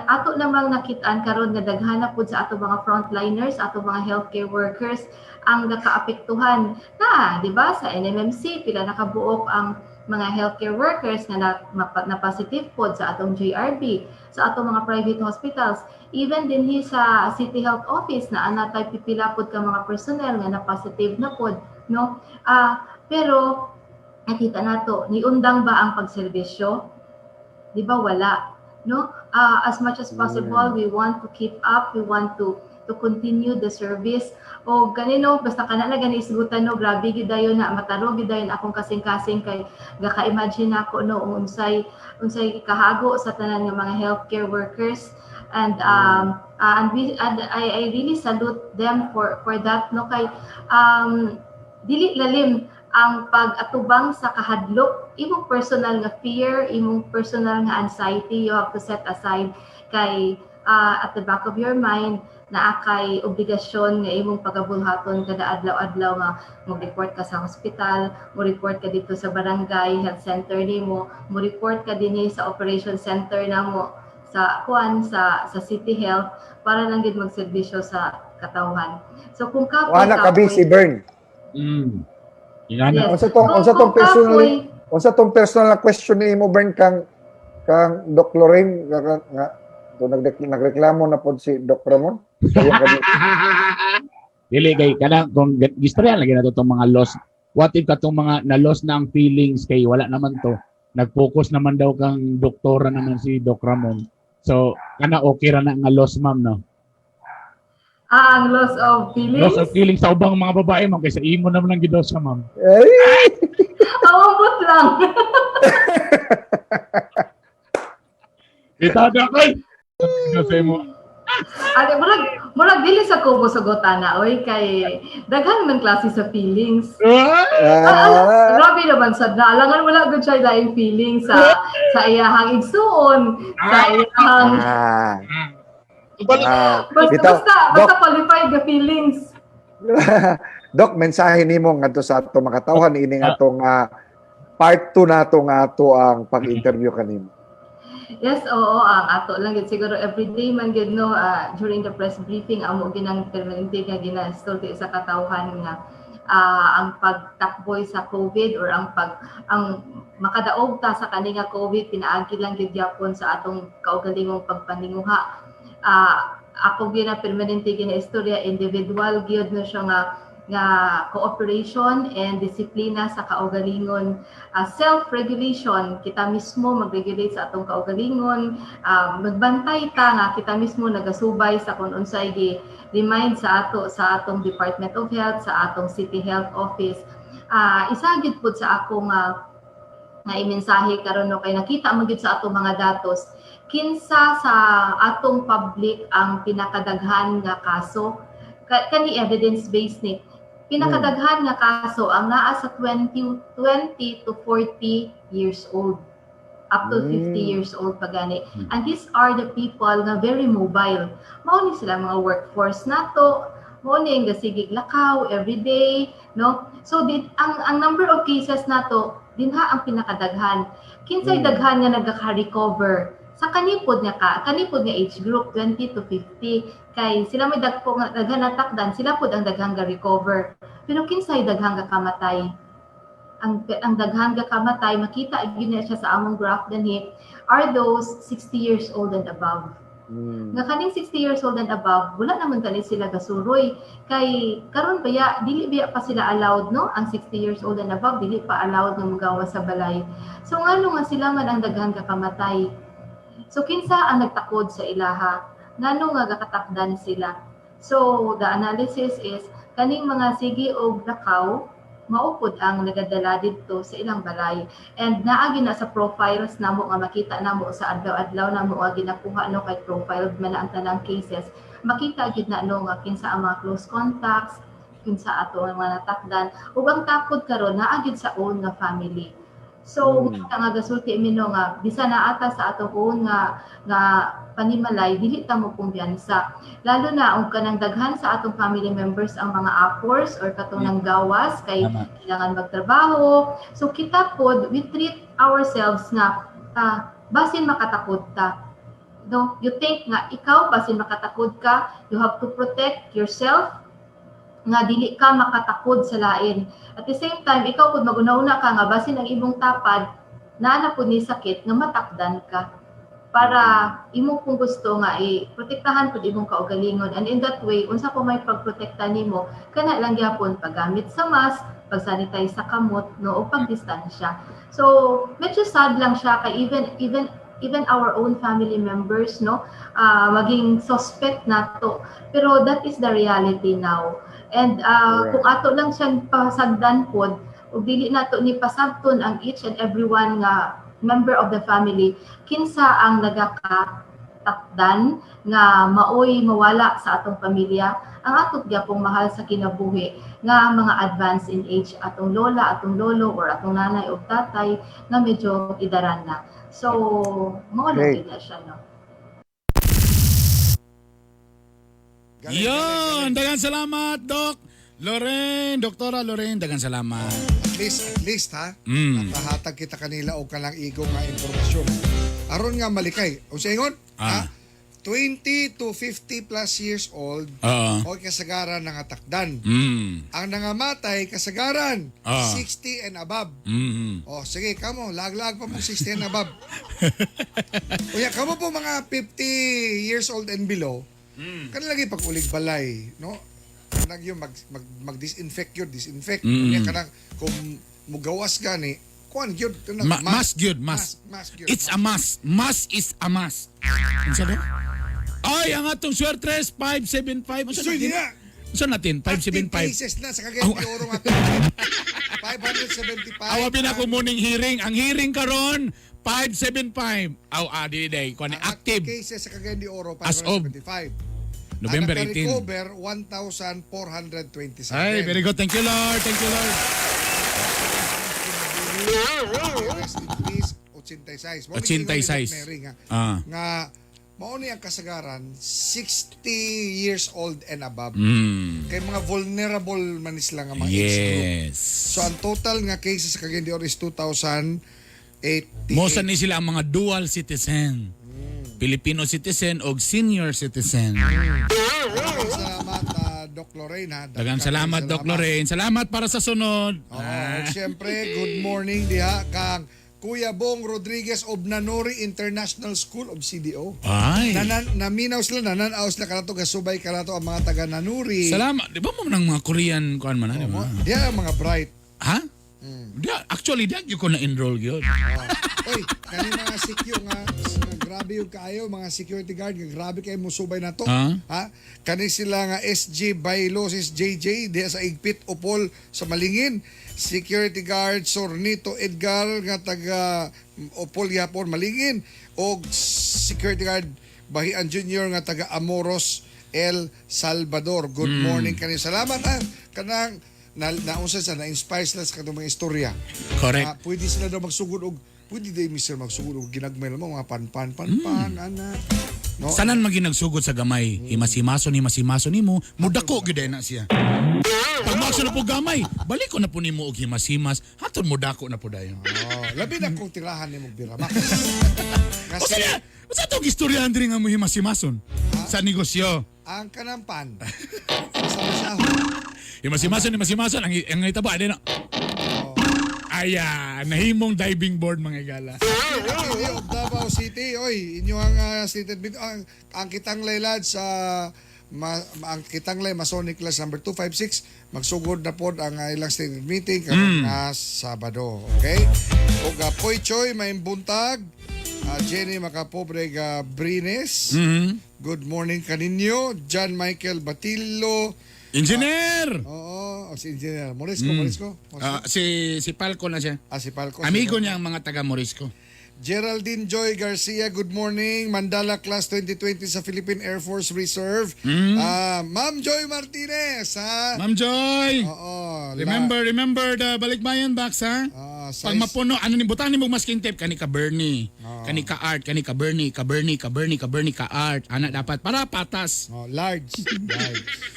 ato namang nakitaan karon nga daghan na pud sa ato mga frontliners, ato mga healthcare workers ang nakaapektuhan na, di ba, sa NMMC pila nakabuok ang mga healthcare workers na positive pod sa atong JRB, sa atong mga private hospitals, even din sa City Health Office na anatay pipila pod ka mga personnel nga na positive na pod, no? Pero nakita nato ni undang ba ang pagserbisyo? Di ba wala, no? As much as possible we want to keep up, we want to continue the service. O ganino basta kana na gani isgutan no, grabe gid dayon na matarog gid dayon akong kasing-kasing kay gaka-imagine ako no unsay kahago sa tanan nga mga healthcare workers, and I really salute them for that no, kay dili lalim ang pag-atubang sa kahadlok, imong personal nga fear, imong personal nga anxiety, you have to set aside kay at the back of your mind na kay obligasyon nga imong pagabulhaton kada adlaw-adlaw nga mo-report ka sa hospital, mo-report ka dito sa barangay health center nimo, mo-report ka dinhi sa operation center namo sa City Health para lang gid magserbisyo sa katawhan. So kung wala ka busy burn. Ingana. Unsa tong personal na question ni mo burn kang Doc Lorraine nga nagreklamo na pod si Doc Ramon. Dili kay kana kung gistorya lagi nato tong mga loss. What if katong mga na-loss na ang feelings kay wala naman to. Nag-focus naman daw kang doktora naman si Doc Ramon. So kana okay ra na nga loss ma'am no. Ang loss of feelings. Loss of feelings sa ubang mga babae ma'am kaysa imo naman lang gidos ka ma'am. Awambot lang. Itada kay. Kasi mo. Ate, murag dili sa kubo sugutan na oy kay daghan man klase sa feelings. Grabe naman sad na alangan wala gud siya laing feelings sa iyahang igsuon, sa iyahang basta qualified ga feelings. Doc, mensahe nimo ngadto sa ato makatawhan ini atong part 2 nato nga ato ang pag-interview kanimo. Yes, oo, ang ato lang gid siguro everyday man gid no, during the press briefing amo ginang permanente nga ginastulti sa katawhan nga ang pagtakboy sa COVID or ang makadaog ta sa kani nga COVID pinaagi lang gid gyapon sa atong kaugalingong pagpaninguha. Ako gyud na permanente gina istorya individual gyud no siya nga cooperation and disiplina sa kaugalingon, self-regulation, kita mismo mag-regulate sa atong kaugalingon, magbantay ta nga kita mismo nagasubay sa kung unsay gi-remind sa atong Department of Health, sa atong City Health Office. Isa gyud pud sa akong nga imensahe karon no, kay nakita man gyud sa atong mga datos kinsa sa atong public ang pinakadaghan nga kaso kani evidence-based ni pinakadaghan nga kaso ang naa sa 20 to 40 years old up to 50 years old pagani, and these are the people nga very mobile, mao ni sila mga workforce nato, mao ni nga sigig lakaw everyday no. So ang number of cases nato dinha ang pinakadaghan. Kinsay daghan nga nagaka-recover sa kanipod nga age group 20 to 50 kay sila may dagko nga daghan natakdan, sila pud ang daghang ga recover. Pero kinsay daghang ga kamatay? Ang daghang ga kamatay makita gyud na siya sa among graph dinhi are those 60 years old and above. Nga kaning 60 years old and above, wala naman tani sila gasuroy. Kay karon baya dili biya pa sila allowed, no? Ang 60 years old and above dili pa allowed nga magawas sa balay. So ngano nga sila man ang daghan ka kamatay. So kinsa ang nagtakod sa ilaha? Ngano nga gakatakdan sila? So the analysis is kaning mga sigi og lakaw maupod ang nagadala dito sa ilang balay. And naagi na sa profiles namo nga makita namo sa adlaw-adlaw namo nga ginakuha no kay profiled man na ang tanang cases. Makita gid na no nga kinsa ang mga close contacts, kinsa ato ang mga natakdan ug ang takod karon naa gid sa own nga family. So nga gasulti mino nga bisan na ata sa atong own nga panimalay dili ta mo kumbiyansa. Lalo na ang kanang daghan sa atong family members ang mga apors or katong nang gawas kay kailangan magtrabaho. So kita pod we treat ourselves nga basin makatakod ta. No, you think nga ikaw basin makatakod ka, you have to protect yourself nga dili ka makatakod sa lain. At the same time, ikaw pud maguna-una ka nga basin ang imong tapad naa pud ni sakit nga matakdan ka para imo kung gusto nga protektahan pud imong kaugalingon. And in that way, unsa pa may pagprotekta nimo kana lang gyapon paggamit sa mask, pag-sanitize sa kamot no o pagdistansya. So medyo sad lang siya kay even our own family members no maging suspect nato, pero that is the reality now. And kung ato lang siyang pasagdan pod ug dili nato ni pasabton ang each and everyone nga member of the family kinsa ang nagakatakdan nga maoy mawala sa atong pamilya, ang atot gyapong mahal sa kinabuhi nga mga advanced in age atong lola, atong lolo or atong nanay o tatay nga medyo idaran na. So mao lang na siya no. Yon, dagan salamat, Doc Lorraine, Doktora Lorraine, dagan salamat. At least ha, nakahatag kita kanila o kanang igong nga informasyon. Aron nga malikay. O sa ingon, 20 to 50 plus years old, o kasagaran ng atakdan. Ang nangamatay, kasagaran, 60 and above. O sige, kamo, lag-lag pa mo 60 and above. O yan, kamo po mga 50 years old and below, kanilagi pag-ulig balay, no? Kanang yung mag-disinfect yun, disinfect. Kanang kung mugawas gani, kuan gyud. Mas gyud, mas. It's a must. Must is a must. Unsa do? Ay, ang atong Suertres 575. Unsa natin? 575. Cases na sa Cagayan de Oro nga. 575. Awa pinakumuning hearing. Ang hearing karon 575. Di day kuan active cases sa Cagayan de Oro as of 575. November 18. Recover 1,427. Ay, very good. Thank you, Lord. Thank you, Lord. Rest in peace, 86. 86. Nga, mauni ang kasagaran, 60 years old and above. Kay mga vulnerable man sila nga mga age group. So, ang total nga cases sa Cagayan de Oro is 2,088. Mosa ni sila ang mga dual citizen. Filipino citizen o senior citizen. Salamat, Doc Lorraine. Dagang salamat, Doc Lorraine. Salamat para sa sunod. Siyempre, good morning diha kang Kuya Bong Rodriguez of Nanori International School of CDO. Ay. Naminaw sila, nananaw sila kanato, gasubay kanato ang mga taga Nanuri. Salamat. Di ba mo ng mga Korean kuan man di ba? Diya ang mga bright. Ha? Actually, diyan ko na-enroll yun. Oy, kani mga secure nga grabe yung kaayo, mga security guard nga grabe kayo musubay na to. Ha? Kani sila nga SG Bailosis JJ diya sa Igpit Upol sa Malingin. Security guard Sornito Edgar nga taga Upol Yapon Malingin o security guard Bahian Junior nga taga Amoros El Salvador. Good morning kani. Salamat kanang naunsa sa na-inspire sila sa kanong mga istorya. Correct. Pwede sila daw magsugod og pwede day mister magsugod og ginagmay mo mga pan ana. No? Sanan maginagsugod sa gamay. Himasimason nimo, mudako gyud na siya. Pag magso na po gamay, balik ko na po nimo og himasimas, haton mudako na po dayon. Labi na kung tirahan nimo birama. Sa tong istorya Andre nga mo himasimason sa negosyo. Ang kanampan. Himasimason ang itabo din. Ayan, nahimong diving board mga igala. City of Davao City. Oy, inyo ang stated bit ang Kitanglay lads sa ang Kitanglay Masonic class number 256 magsugod na pod ang ilang stated meeting karon nga Sabado. Okay? Og Poy Choy may buntag. Jenny Macapobre Brines. Good morning kaninyo. John Michael Batillo. Engineer! Oo, si Engineer. Morisco. Si Palco na siya. Si Palco. Amigo niya ang mga taga Morisco. Geraldine Joy Garcia, good morning. Mandala Class 2020 sa Philippine Air Force Reserve. Ma'am Joy Martinez, ha? Ma'am Joy! Oo. Remember the Balikbayan box, ha? Pag mapuno, ano ni butang ni mo masking tape kani ka Bernie, kani ka Art, kani ka Bernie, ka Art. Ana dapat para patas. Large.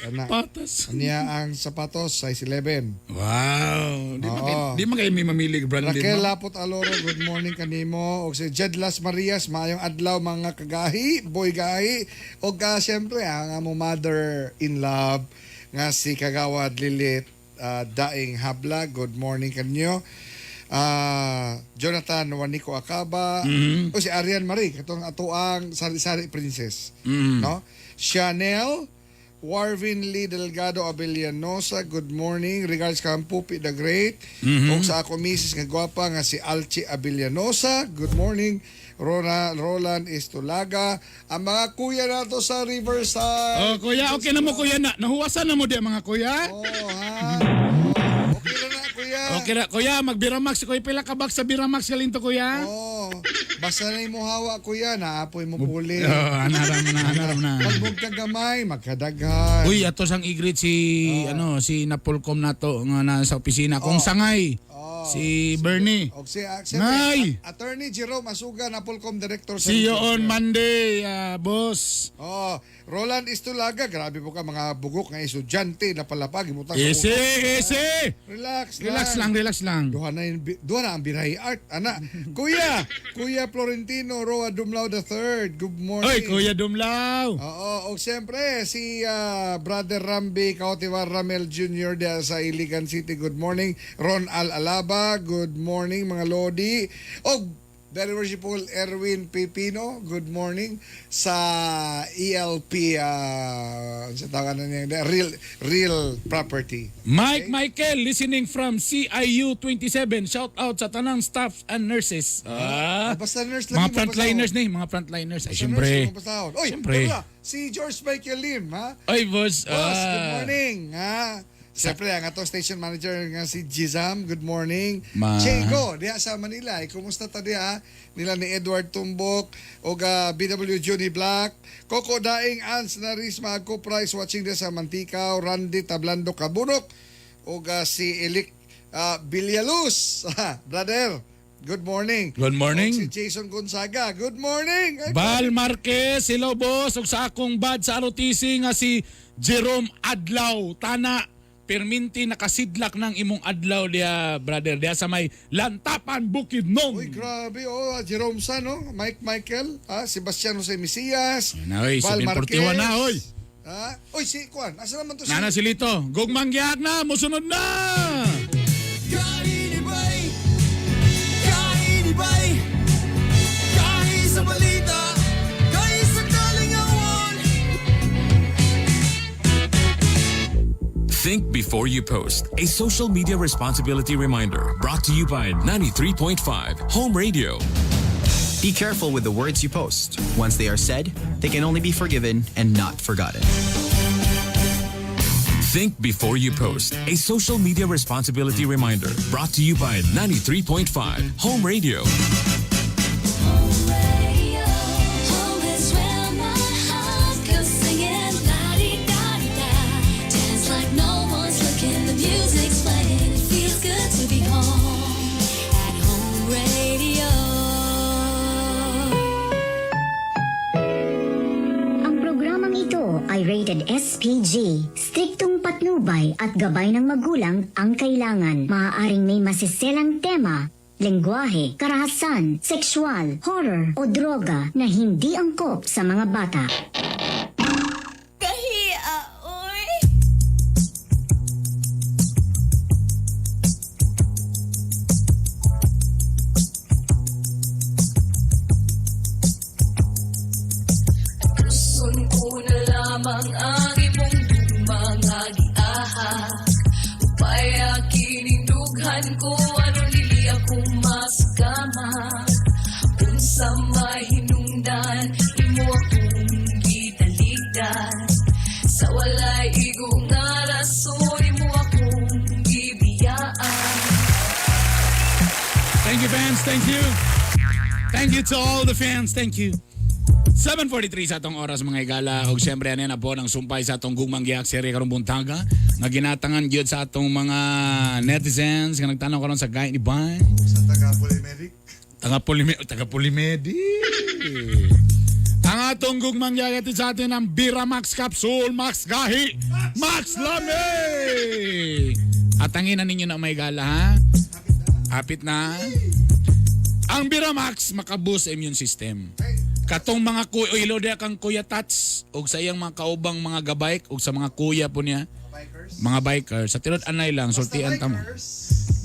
Ana. Patas. Aniya ang sapatos size 11. Wow. Di man kayo may mamili brand din. Raquel Lapot Aloro, good morning kanimo. Og si Jedlas Marias, maayong adlaw mga kagahi, boy gahi. Og siyempre ang amo mother in love nga si Kagawad Lilit Daing Habla, good morning kanyo. Jonathan Juanico Acaba, o si Arian Marie, katong atuang Sari-Sari Princess. No? Chanel Warvin Lee Delgado Abellanosa, good morning. Regards kang Pupi the Great. O sa ako misis nga gwapa nga si Alchi Abellanosa, good morning. Roland Estulaga. Ang mga kuya nato sa Riverside. Kuya, okay na mo kuya na. Nahuwasan na mo di mga kuya. Ha? Okay na na kuya. Okay na, kuya, magbiramax. Kuya, pila ka box sa biramax kalinto kuya? Basta na mo hawa kuya, naapoy mo puli. Anaram na. Pag huwag kang gamay, magkadaghan. Uy, ato sang i-greet si Napolcom nato nga nasa opisina. Kung sangay. Si Bernie. O si Attorney Jerome Asuga, Napolcom Director. See you on Monday, boss. Roland Istulaga, grabe po ka mga bugok nga estudyante na palapag. Easy. Relax lang. Duha na ang Birahi Art. Kuya Florentino Roa Dumlao III, good morning. Oy, Kuya Dumlao. O siyempre, si Brother Rambi Kaotivar Ramel Jr. sa Iligan City, good morning. Ron Alaba, good morning mga Lodi. Very worshipful Erwin Pipino, good morning sa ELP sa tawagan na niya, real property. Mike Michael listening from CIU 27. Shout out sa tanang staff and nurses. Basta nurse lang. Mga frontliners. Ay, syempre. Siyempre. Si George Michael Lim, ha? Oy, boss. Good morning, ha? Siyempre, ang ato station manager nga si Gizam, good morning. Chengo, diha sa Manila. Kumusta ta diha? Nila ni Edward Tumbok, o BW Johnny Black, Coco Daing, Ans Narisma, Agco Price, watching diha sa Mantikao, Randy Tablando Kabunok, o si Elik Villaluz, brother. Good morning. Good morning. Si Jason Gonzaga, good morning. Bal Marquez, hello boss. Ug sa akong bad sa ROTC nga si Jerome Adlaw. Tana perminti nakasidlak ng imong adlaw dia brother dia sa may Lantapan Bukidnon. Uy, grabe Jerome San, Mike Michael, Sebastian Jose Mesias, Val Marquez. Na, oy. Oy, si Kwan, asa naman to Nana si Lito, gugmangyag na, musunod na. Kainibay, kahit sa balita, kahit sa kalingawan. Think before you post. A social media responsibility reminder brought to you by 93.5 Home Radio. Be careful with the words you post. Once they are said, they can only be forgiven and not forgotten. Think before you post. A social media responsibility reminder brought to you by 93.5 Home Radio. ay rated SPG. Striktong patnubay at gabay ng magulang ang kailangan. Maaaring may masiselang tema, lengguwahe, karahasan, sexual, horror o droga na hindi angkop sa mga bata. Paya kinindughan ko ano nili akong mas gama. Unsa mahinungdan imo akong gitaligdan. Sa walay igo nga rason imo akong gibiyaan. Thank you, fans. Thank you. Thank you to all the fans. Thank you. 7:43 sa atong oras mga igala. Og siyempre ano na po ng sumpay sa atong gugmang giyak serye karong buntaga nga ginatangan gyud sa atong mga netizens nga nagtanaw karon sa gay ni Bay. Sa taga-Polimedic. Taga-Polimedi. Ang atong gugmang giyak sa atin ang Bira Max Capsule, Max Gahi, Max Lame. At tangina ninyo na may gala ha. Hapit na. Ang Bira Max makaboost immune system. Katong mga ilo dia kang kuya Tats og sa iyang mga kaubang mga gabike og sa mga kuya po niya. Mga bikers. Sa tirod anay lang sultian ta mo.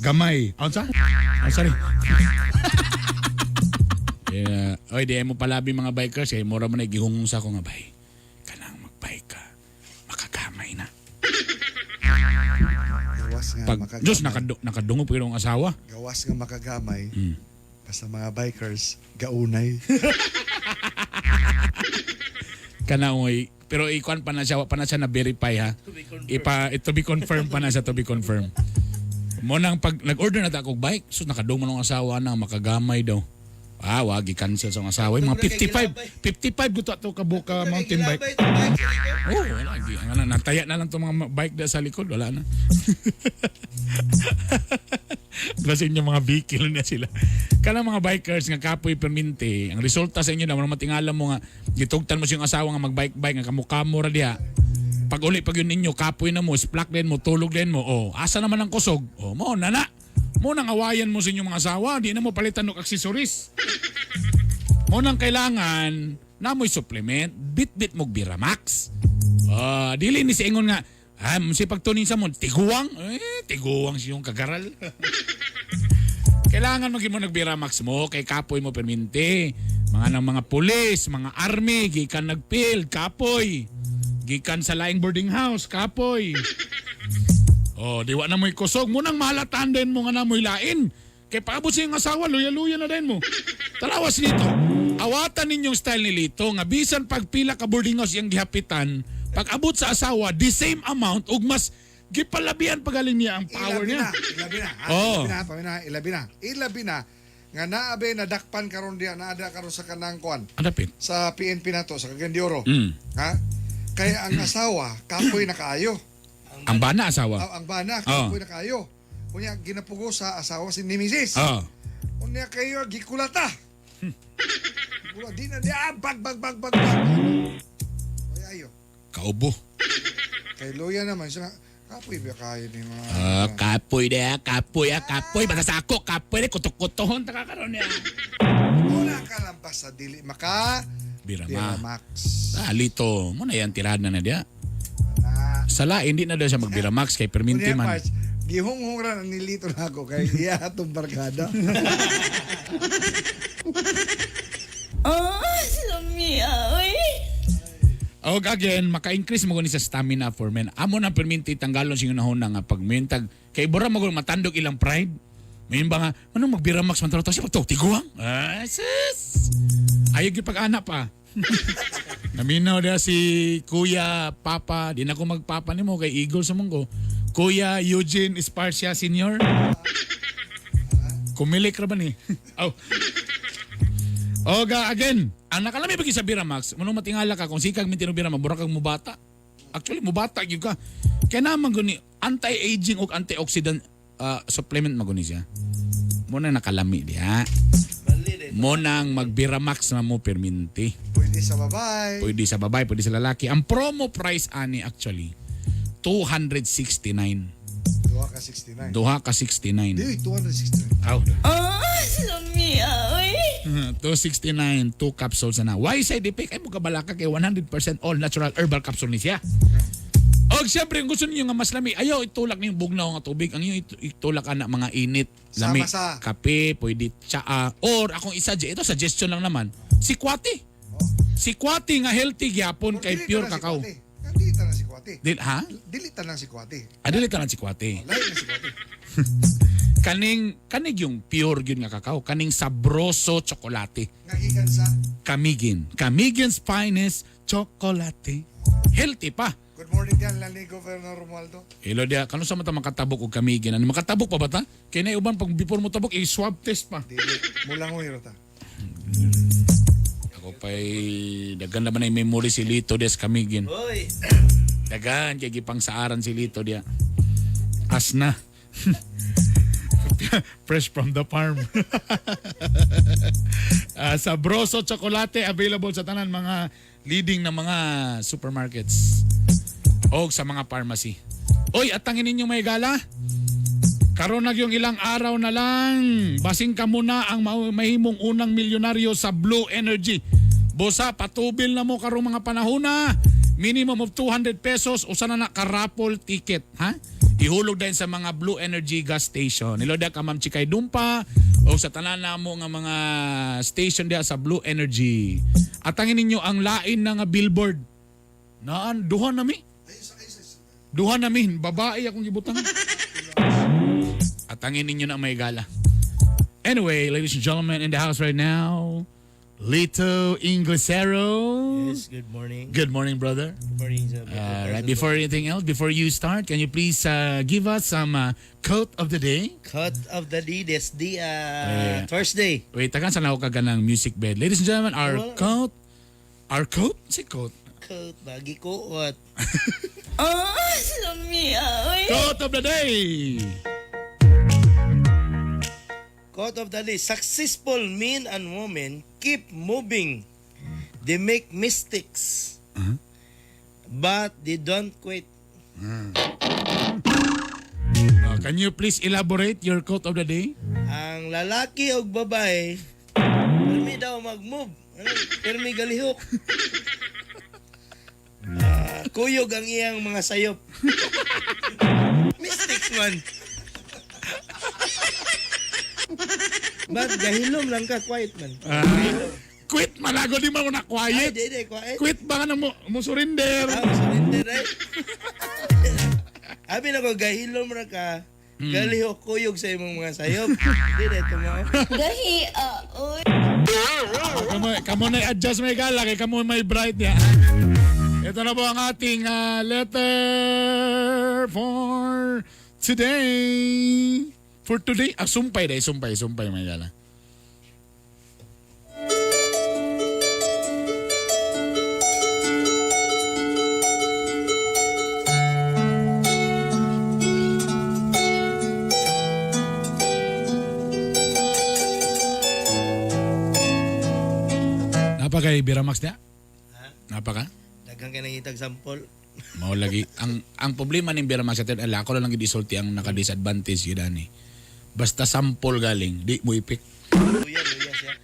Gamay. Unsa? Oh, sorry. Yeah. Oy, di mo palabi mga bikers kay mura man gihungong sa ko nga bay. Kanang magbike ka. Makagamay na. Gawas nga Pag makagamay. Diyos nakadungog pero ang asawa. Gawas nga makagamay. Basta mga bikers, gaunay. Kanaoy. Pero ikuan pa na siya na verify ha. To be confirmed pa na siya, to be confirmed. Mo nang pag nag-order na ta kog bike, so nakadungog ng asawa na makagamay daw. Wag i-cancel sa asawa. Mga 55 gusto ato kabuka mountain bike. Oh, wala gi. Ang nataya na lang tong mga bike da sa likod, wala na. Kasi yung mga vehicle na sila. Kana mga bikers nga kapoy perminti, ang resulta sa inyo na matingala mo nga gitugtan mo siyang asawa nga magbike-bike nga kamukha-mo ra diha. Pag uli pag yun ninyo kapoy na mo, splak din mo, tulog din mo. Oh, asa naman ang kusog? Oh, mo nana. Mo nang awayan mo sa inyong mga asawa, di na mo palitan og aksesoris. Mo nang kailangan na mo'y supplement, bit-bit mo Bira Max. Dili ni si ingon nga, si pagtunin sa mo, tiguang. Tiguang siyong kagaral. Kailangan maging mo nag-Bira Max mo, kay kapoy mo perminti. Mga pulis, mga army, gikan nagpil, kapoy. Gikan sa laing boarding house, kapoy. Diwa na mo'y kusog. Munang malatan din mo nga na mo'y lain. Kay paabot siyang asawa, luya-luya na din mo. Talawas nito. Awatan ninyong style ni Lito nga bisan pagpila ka boarding house yung gihapitan, pag abot sa asawa, the same amount ug mas gipalabian pagaling niya ang power niya. Ilabi na. Nga naabe na dakpan karon diha, naada karon sa kanang kuan. Adapit. Sa PNP nato, sa Cagayan de Oro. Ha? Kaya ang asawa, kapoy na kaayo. Ang bana asawa? Ang bana, kapoy na kaayo. Kunya, ginapugo sa asawa si ni Mrs. Kunya kayo, gikulata. Di na diya, bag. Kaya ayo. Kaubo. Kay Loya naman, siya kapoy ba kayo ni mga... Kapoy na, kapoy. Basta sa ako, kapoy na, kutok-kutohon, takakaroon niya. Wala ka lang pa sa dili, Bira Max. Lito, mo na yan, tirahan na diya. Sala, hindi na daw siya mag-Bira Max kay perminti man. Gihunghong ra nilito na ako kay iya atong barkada. Lamia, oy. Again, maka-increase mo ni sa stamina for men. Amo na perminti tanggalon siya nahon nga pagmintag. Kay bura mo matandog ilang pride. Mayon ba nga, anong mag-Bira Max man taro siya tiguang? Sis. Ayog yung pag-anak pa. Naminaw na si Kuya Papa, di na ko magpapa ni mo kay Eagle sa munggo. Kuya Eugene Esparcia Sr. Kumilik ra ba ni? Again, ang nakalami pag sa Bira Max, manong matingala ka kung sikag minti no Bira Max, bura kang mubata. Actually, mubata gyud ka. Kaya naman guni, anti-aging o antioxidant supplement maguni siya. Muna nakalami diha. Monang mag-Bira Max na mo perminti. Pwede sa babae. Pwede sa lalaki. Ang promo price ani actually, 269. Duha ka 69. Di, 269. Lamia, oy. 269, 2 capsules na. Why side effect? Ay mo kabalaka kay 100% all natural herbal capsule ni siya. O siyempre, kung gusto niyo nga mas lami, ayaw itulak niyo bugnaw nga tubig. Ang iyo itulak na mga init. Lami, kape, pwede tsaa. Or akong isa, ito suggestion lang naman, si Kwati. Si Kwati nga healthy gyapon kay pure cacao. Kandita na si Kwati. Kuwate. Ha? Dilitan lang si Kuwate. Dili tanan si Kuwate. Lahi na si Kuwate. Kaning yung pure yun nga kakao. Kaning sabroso chocolate. Nagikan sa Camigin's finest chocolate. Healthy pa. Good morning yan, Lani Governor Romualdo. Hello dia, kano sa mata makatabok og Camigin? Ano makatabok pa ba ta? Kay na uban pag before mo tabok i-swab test pa. Dili, mulang mo ta. Ako pa'y dagan naman ay memory si Lito des Camigin. Hoy. Dagan kay gipang saaran si Lito dia. Asna. Fresh from the farm. Sabroso chocolate available sa tanan mga leading na mga supermarkets o sa mga pharmacy. Oy, atangin ninyo may gala. Karon na yung ilang araw na lang. Basing ka muna ang mahimong unang milyonaryo sa Blue Energy. Bosa, patubil na mo karong mga panahon na. Minimum of 200 pesos usa na ka-raffle ticket, ha? Ihulog din sa mga Blue Energy gas station. Niloda ka Ma'am Chikay Dumpa o sa tanan na mo nga mga station dia sa Blue Energy. Atangin ninyo ang lain na nga billboard. Naan, duha nami. Duha nami, babae akong gibutang. Atangin ninyo na may gala. Anyway, ladies and gentlemen, in the house right now, Lito Inglesero. Yes, good morning. Good morning, brother. Good morning. Right, before anything else, before you start, can you please give us some quote of the day? Quote of the day, this the Thursday. Wait, tagan sana ako kaganang music bed. Ladies and gentlemen, our quote? Si quote? Quote, bagi ko, what? Lamia, oy. Quote of the day! Quote of the day, successful men and women keep moving. They make mistakes. But they don't quit. Can you please elaborate your quote of the day? Ang lalaki o babae, permi daw mag-move. Permi galihok. Kuyog ang iyang mga sayop. Mistakes man. But gahilom lang ka, quiet man. Quit malago di mo na quiet. Ay, di, quiet. Quit ba ka na mo surrender? Surrender ay. Abi na ko, gahilom ra ka. Galihok kuyog sa imong mga sayop. Di, tumaw. Gahi, oy. Kamo na adjust may gala kay kamo may bright ya. Ito na po ang ating letter for today. For today, sumpay may gala. Napa kay Biramax niya? Napa ka? Daghang ka nang itag sampol. Mao lagi ang problema ning Biramax sa ala ko lang gid isulti ang naka-disadvantage yun ani. Basta sample galing, di mo ipik. Luya siya.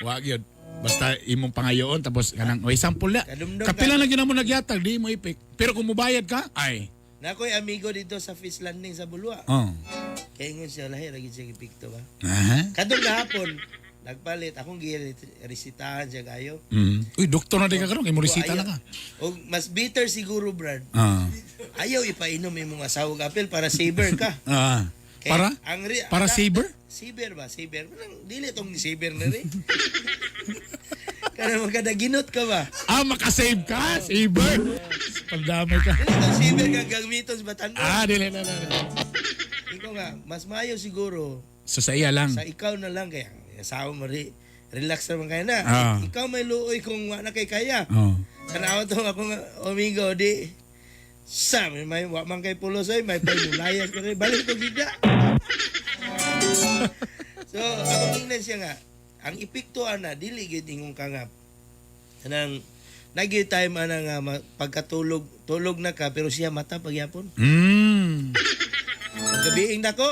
Wag yun. Basta imong pangayoon tapos kanang oy sample na. Kapila lang gyud mo nagyatag, di mo ipik. Pero kung mubayad ka, ay. Nakoy amigo dito sa fish landing sa Bulwa. Oh. Kaya ngon siya lahi lagi siya gipikto ba. Kadong gahapon nagpalit akong giresitahan siya kayo. Uy, doktor na di ka karon kay mo resita na ka. O mas bitter siguro, Brad. Ayaw ipainom imong asawag apel para saver ka. Para saver? Saver ba? Saver. Dili tong saver na rin. Kana magkadaginot ka ba? Makasave ka? Saver? Pagdamay ka. Dili tong saver ka gamiton sa batan. Dili. Ikaw nga, mas maayo siguro. So sa iya lang. Sa ikaw na lang kaya. Asawa mo relax naman kaya na. Ikaw may luoy kung wala kay kaya. Kanawa tong akong amigo di may wamang kay pulos ay may payulayas ko rin. Balik ko giga. So, akong ingnan siya nga. Ang ipiktuan na, dili gid ingong kangap. Kanang nagi time ana nga pagkatulog na ka pero siya mata pagyapon. Gabiing nako.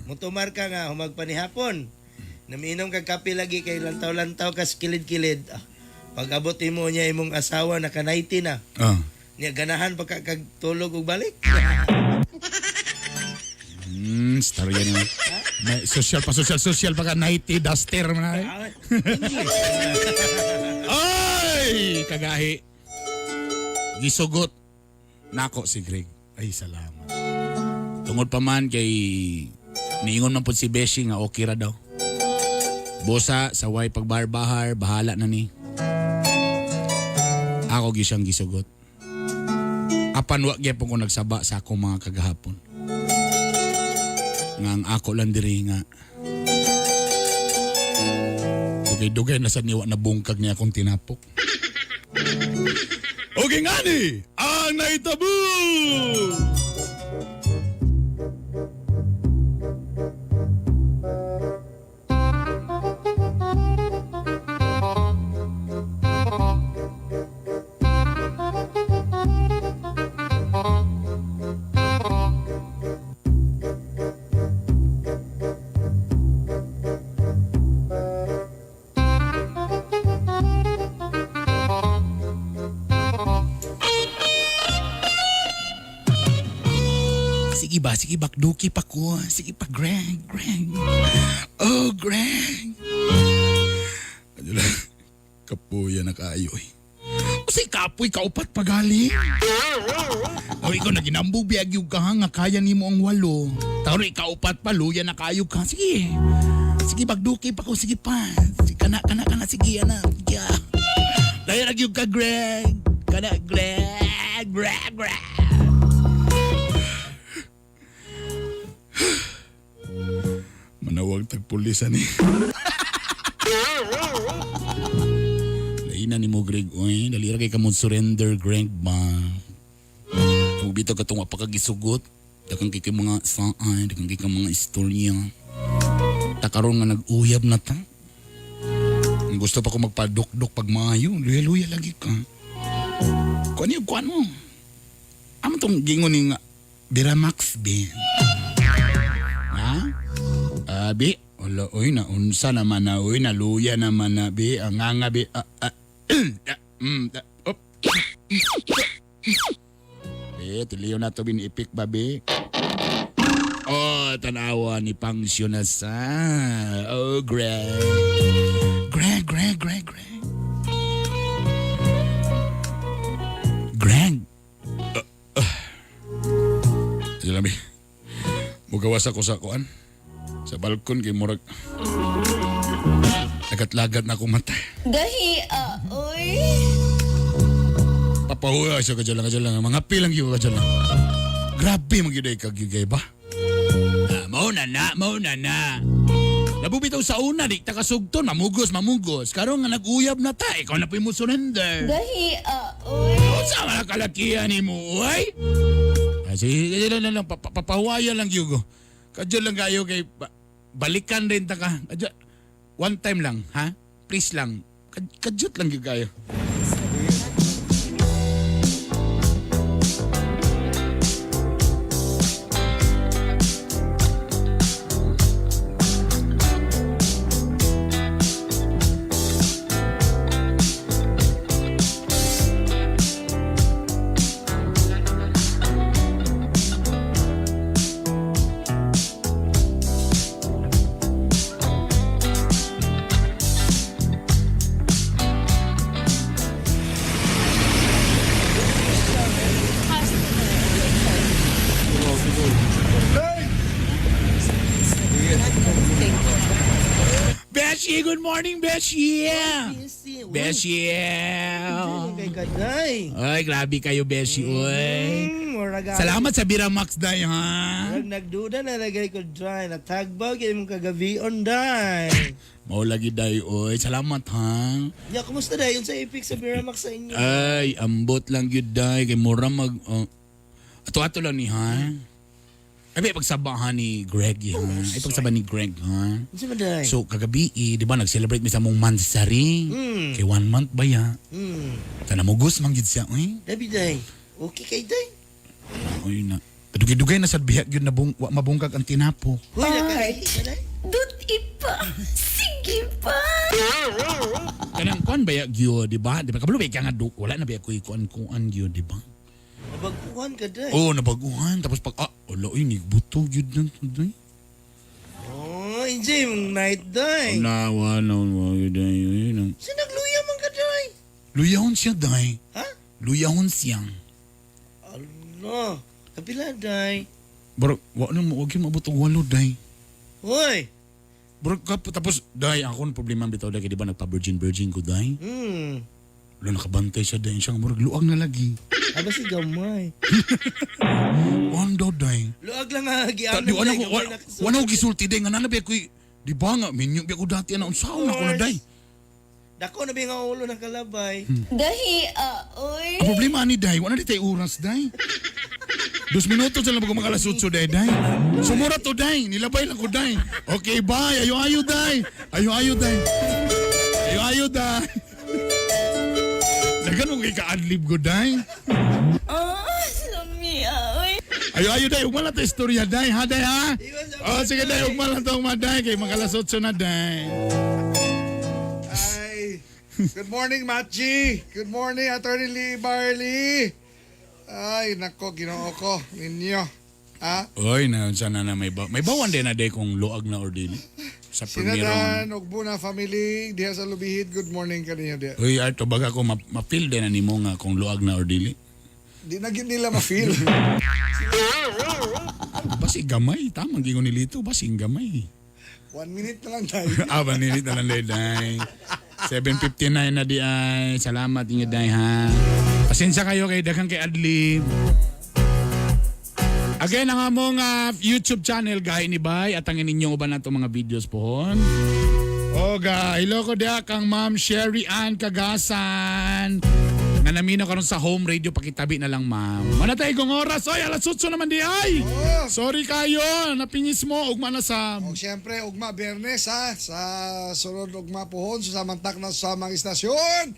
Mutumar ka nga humag panihapon. Naminom kag kape lagi kay lantaw-lantaw kas kilid-kilid. Pag abot mo niya imong asawa naka-90 na. Niya ganahan pagka tulog og balik. Story yan. May social pagka 90 duster man ay. Ay, kagahi. Gisugot. Nako si Greg. Ay, salamat. Tungod pa man kay niingon man po si Beshi nga okay ra daw. Bosa, sa way pagbahar-bahar, bahala na ni. Ako gisyang gisugot. Apan wa gyapon ko nagsaba sa akong mga kagahapon. Nga ang ako lang diri nga. Dugay-dugay na sa niwa na bungkag niya akong tinapok. Okay nga ni, ang naitabu! Sige ba, bakduki pa ko. Sige pa, Greg. Oh, Greg. Adula, kapuya na kayo eh. O si kapoy, kaupat pagali. O ikaw na ginambog biyag yung kahang nga kaya ni mo ang walo. Taro ikaupat pa, luya na kayo ka. Sige. Sige, bakduki pa ko. Sige pa. Sige, kana. Sige, anak. Sige. Dahil na yung ka, Greg. Kana, Greg. Manawag tagpulisan ni. Laina ni mo, Greg. Oy, dali ra kay ka mo surrender, Greg ba? Kung bito ka itong apakagisugot, dakang kay mga saan, dakang kay mga istorya. Takaroon nga nag-uyab na ta. Gusto pa ko magpadok-dok pag maayo. Luya-luya lagi ka. Kuan mo. Amo tong gingon ni nga Biramax, be. Abi, wala, oy, naunsa naman na, oy, naluya naman na, bi, ang nga, bi, tuliyo na to binipik, babi. Oh, tanawa ni pangsyon na sa, oh, Greg. Salabi, mugawas ako sa kuan. Sa balkon kay murag lagat-lagat na akong mata. Gahi, oy. Papahuya siya ka dyan. Mga pilang yung ka dyan. Grabe mag-iday kagigay ba? Mau na na. Nabubitaw sa una, di ta kasugton, mamugos. Karong nga nag-uyab na ta, ikaw na po mo surrender. Gahi, oy. Sa mga kalakihan ni mo, oy? Sige, lang, papahuya lang yung kadyo lang kayo kay balikan rin ta ka. Kadyo, one time lang, ha? Please lang. Kadyot lang yung kayo. Beshi, good morning, Beshi. Beshi. Ay, grabe kayo, Beshi. Salamat sa Biramax, day, ha? Nagduda na lagay ko, day. Natagbaw, kaya mong kagabion, day. Mau lagi, day, oy. Salamat, ha? Ya, kumusta, day? Yung sa ipik sa Biramax sa inyo. Ay, ambot lang yun, day. Kay mura ato-ato lang ni, ha? Ay, pagsabahan ni Greg, ha? Ay, pagsabahan ni Greg, ha? So, kagabi, di ba, nag-celebrate mi sa mong mansari. Kay 1 month ba, ya? Sana mugos, manggid siya, eh? Dabi, day. Okay kay day. Ay, na. Kadugay-dugay na sa bihag yun na mabungkag ang tinapo. Uy, nakaili ka, day. Duti pa. Sige pa. Kanang kuan ba, ya, di ba? Di ba, kabalo ba, nga wala na ba, kuan, di ba? Nabaguhan ka, day. Oo, nabaguhan. Tapos pag, wala, butog yun lang, day. Oh, enjoy mong night, day. Wala, day. Saan nagluya man ka, day? Luyahon siya, day. Ha? Luyahon siyang. No, kapila, day. Bro, wag yung mabot og 8 day. Hoy! Bro, tapos day ako ang problema bitaw day kay di ba nagpa-virgin ko day. Wala nakabantay siya day siyang murag luag na lagi. Aba si gamay. Wando day. Luag lang nga giano. Di wala ko gisulti day nga nanabi ko di ba nga minyo bi ako dati na unsaon ako na day. Dako na ba nga ulo ng kalabay? Gahi, oy. Ang problema ni day, wala di tayo oras day. 2 minutos na lang bago makalasutso day. Sumura to day, nilabay lang ko day. Okay, bye. Ayo day. Ayo day. Dagan mo kay ka-adlib ko day. Lumia, oy. Ayo day, ugma lang ta istorya day, ha day ha? Sige day, ugma lang tong maday kay makalasutso na day. Good morning, Matji. Good morning, Attorney Lee Barley. Ay, nako, ginoo ko. Ninyo. Ha? Oy, sana na may bawan din na day kung luag na or dili. Sa primero. Sinadan, Ogbuna family, diha sa Lubihid. Good morning kanina diha. Uy, Arto, baga ko ma-feel din na nimo nga kung luag na or dili. Di na gid nila ma-feel. Basi gamay, tamang gingon ni Lito, basi gamay. 1 minute na lang tayo. 1 minute na lang day. 7:59 na di ay. Salamat inyo day ha. Pasensya kayo kay daghang kay Adlib. Again, ang among YouTube channel, Gahi ni Bay, at ang inyong uban na itong mga videos pohon. Oga, hello ko dia kang Ma'am Sherry Ann Kagasan. Nga namin ako sa home radio, pakitabi na lang ma'am. Manatay kong oras, oy, alasutso naman di ay. Sorry kayo, napingis mo, ugma na sa... O siyempre, ugma Bernes ha, sa sunod ugma pohon, susamantak na sa mga istasyon.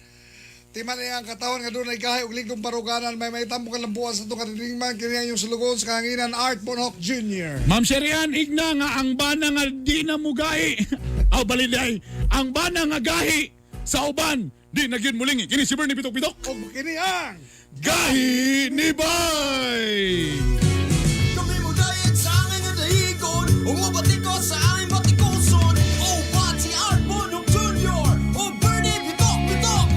Timan ang katawan nga doon ay gahi ug ligdong paruganan may tambong kalambuan sa itong kariningman kiniyan yung sulugon sa kahanginan Art Bonhoc Jr. Ma'am Sherian, igna nga ang bana nga di na mo gahi. Aw baliday, ang bana nga gahi sa uban di na gyud mulingi. Kini si Bernie Pitok-Pitok. Og kini ang Gahi ni Bay. Kami mo dahil sa akin nga dahigon umabati ko sa aking batikoson. Oh, pati Art Bonhoc Jr. Oh, Bernie Pitok-Pitok.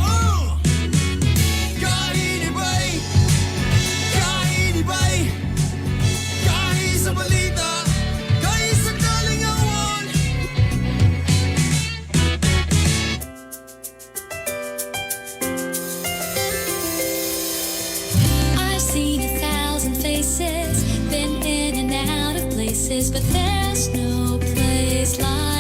Gahi ni Bay. Gahi ni Bay. Gahi sa balita. Gahi sa kalingawan. I've seen 1,000 faces, been in and out of places, but there's no place like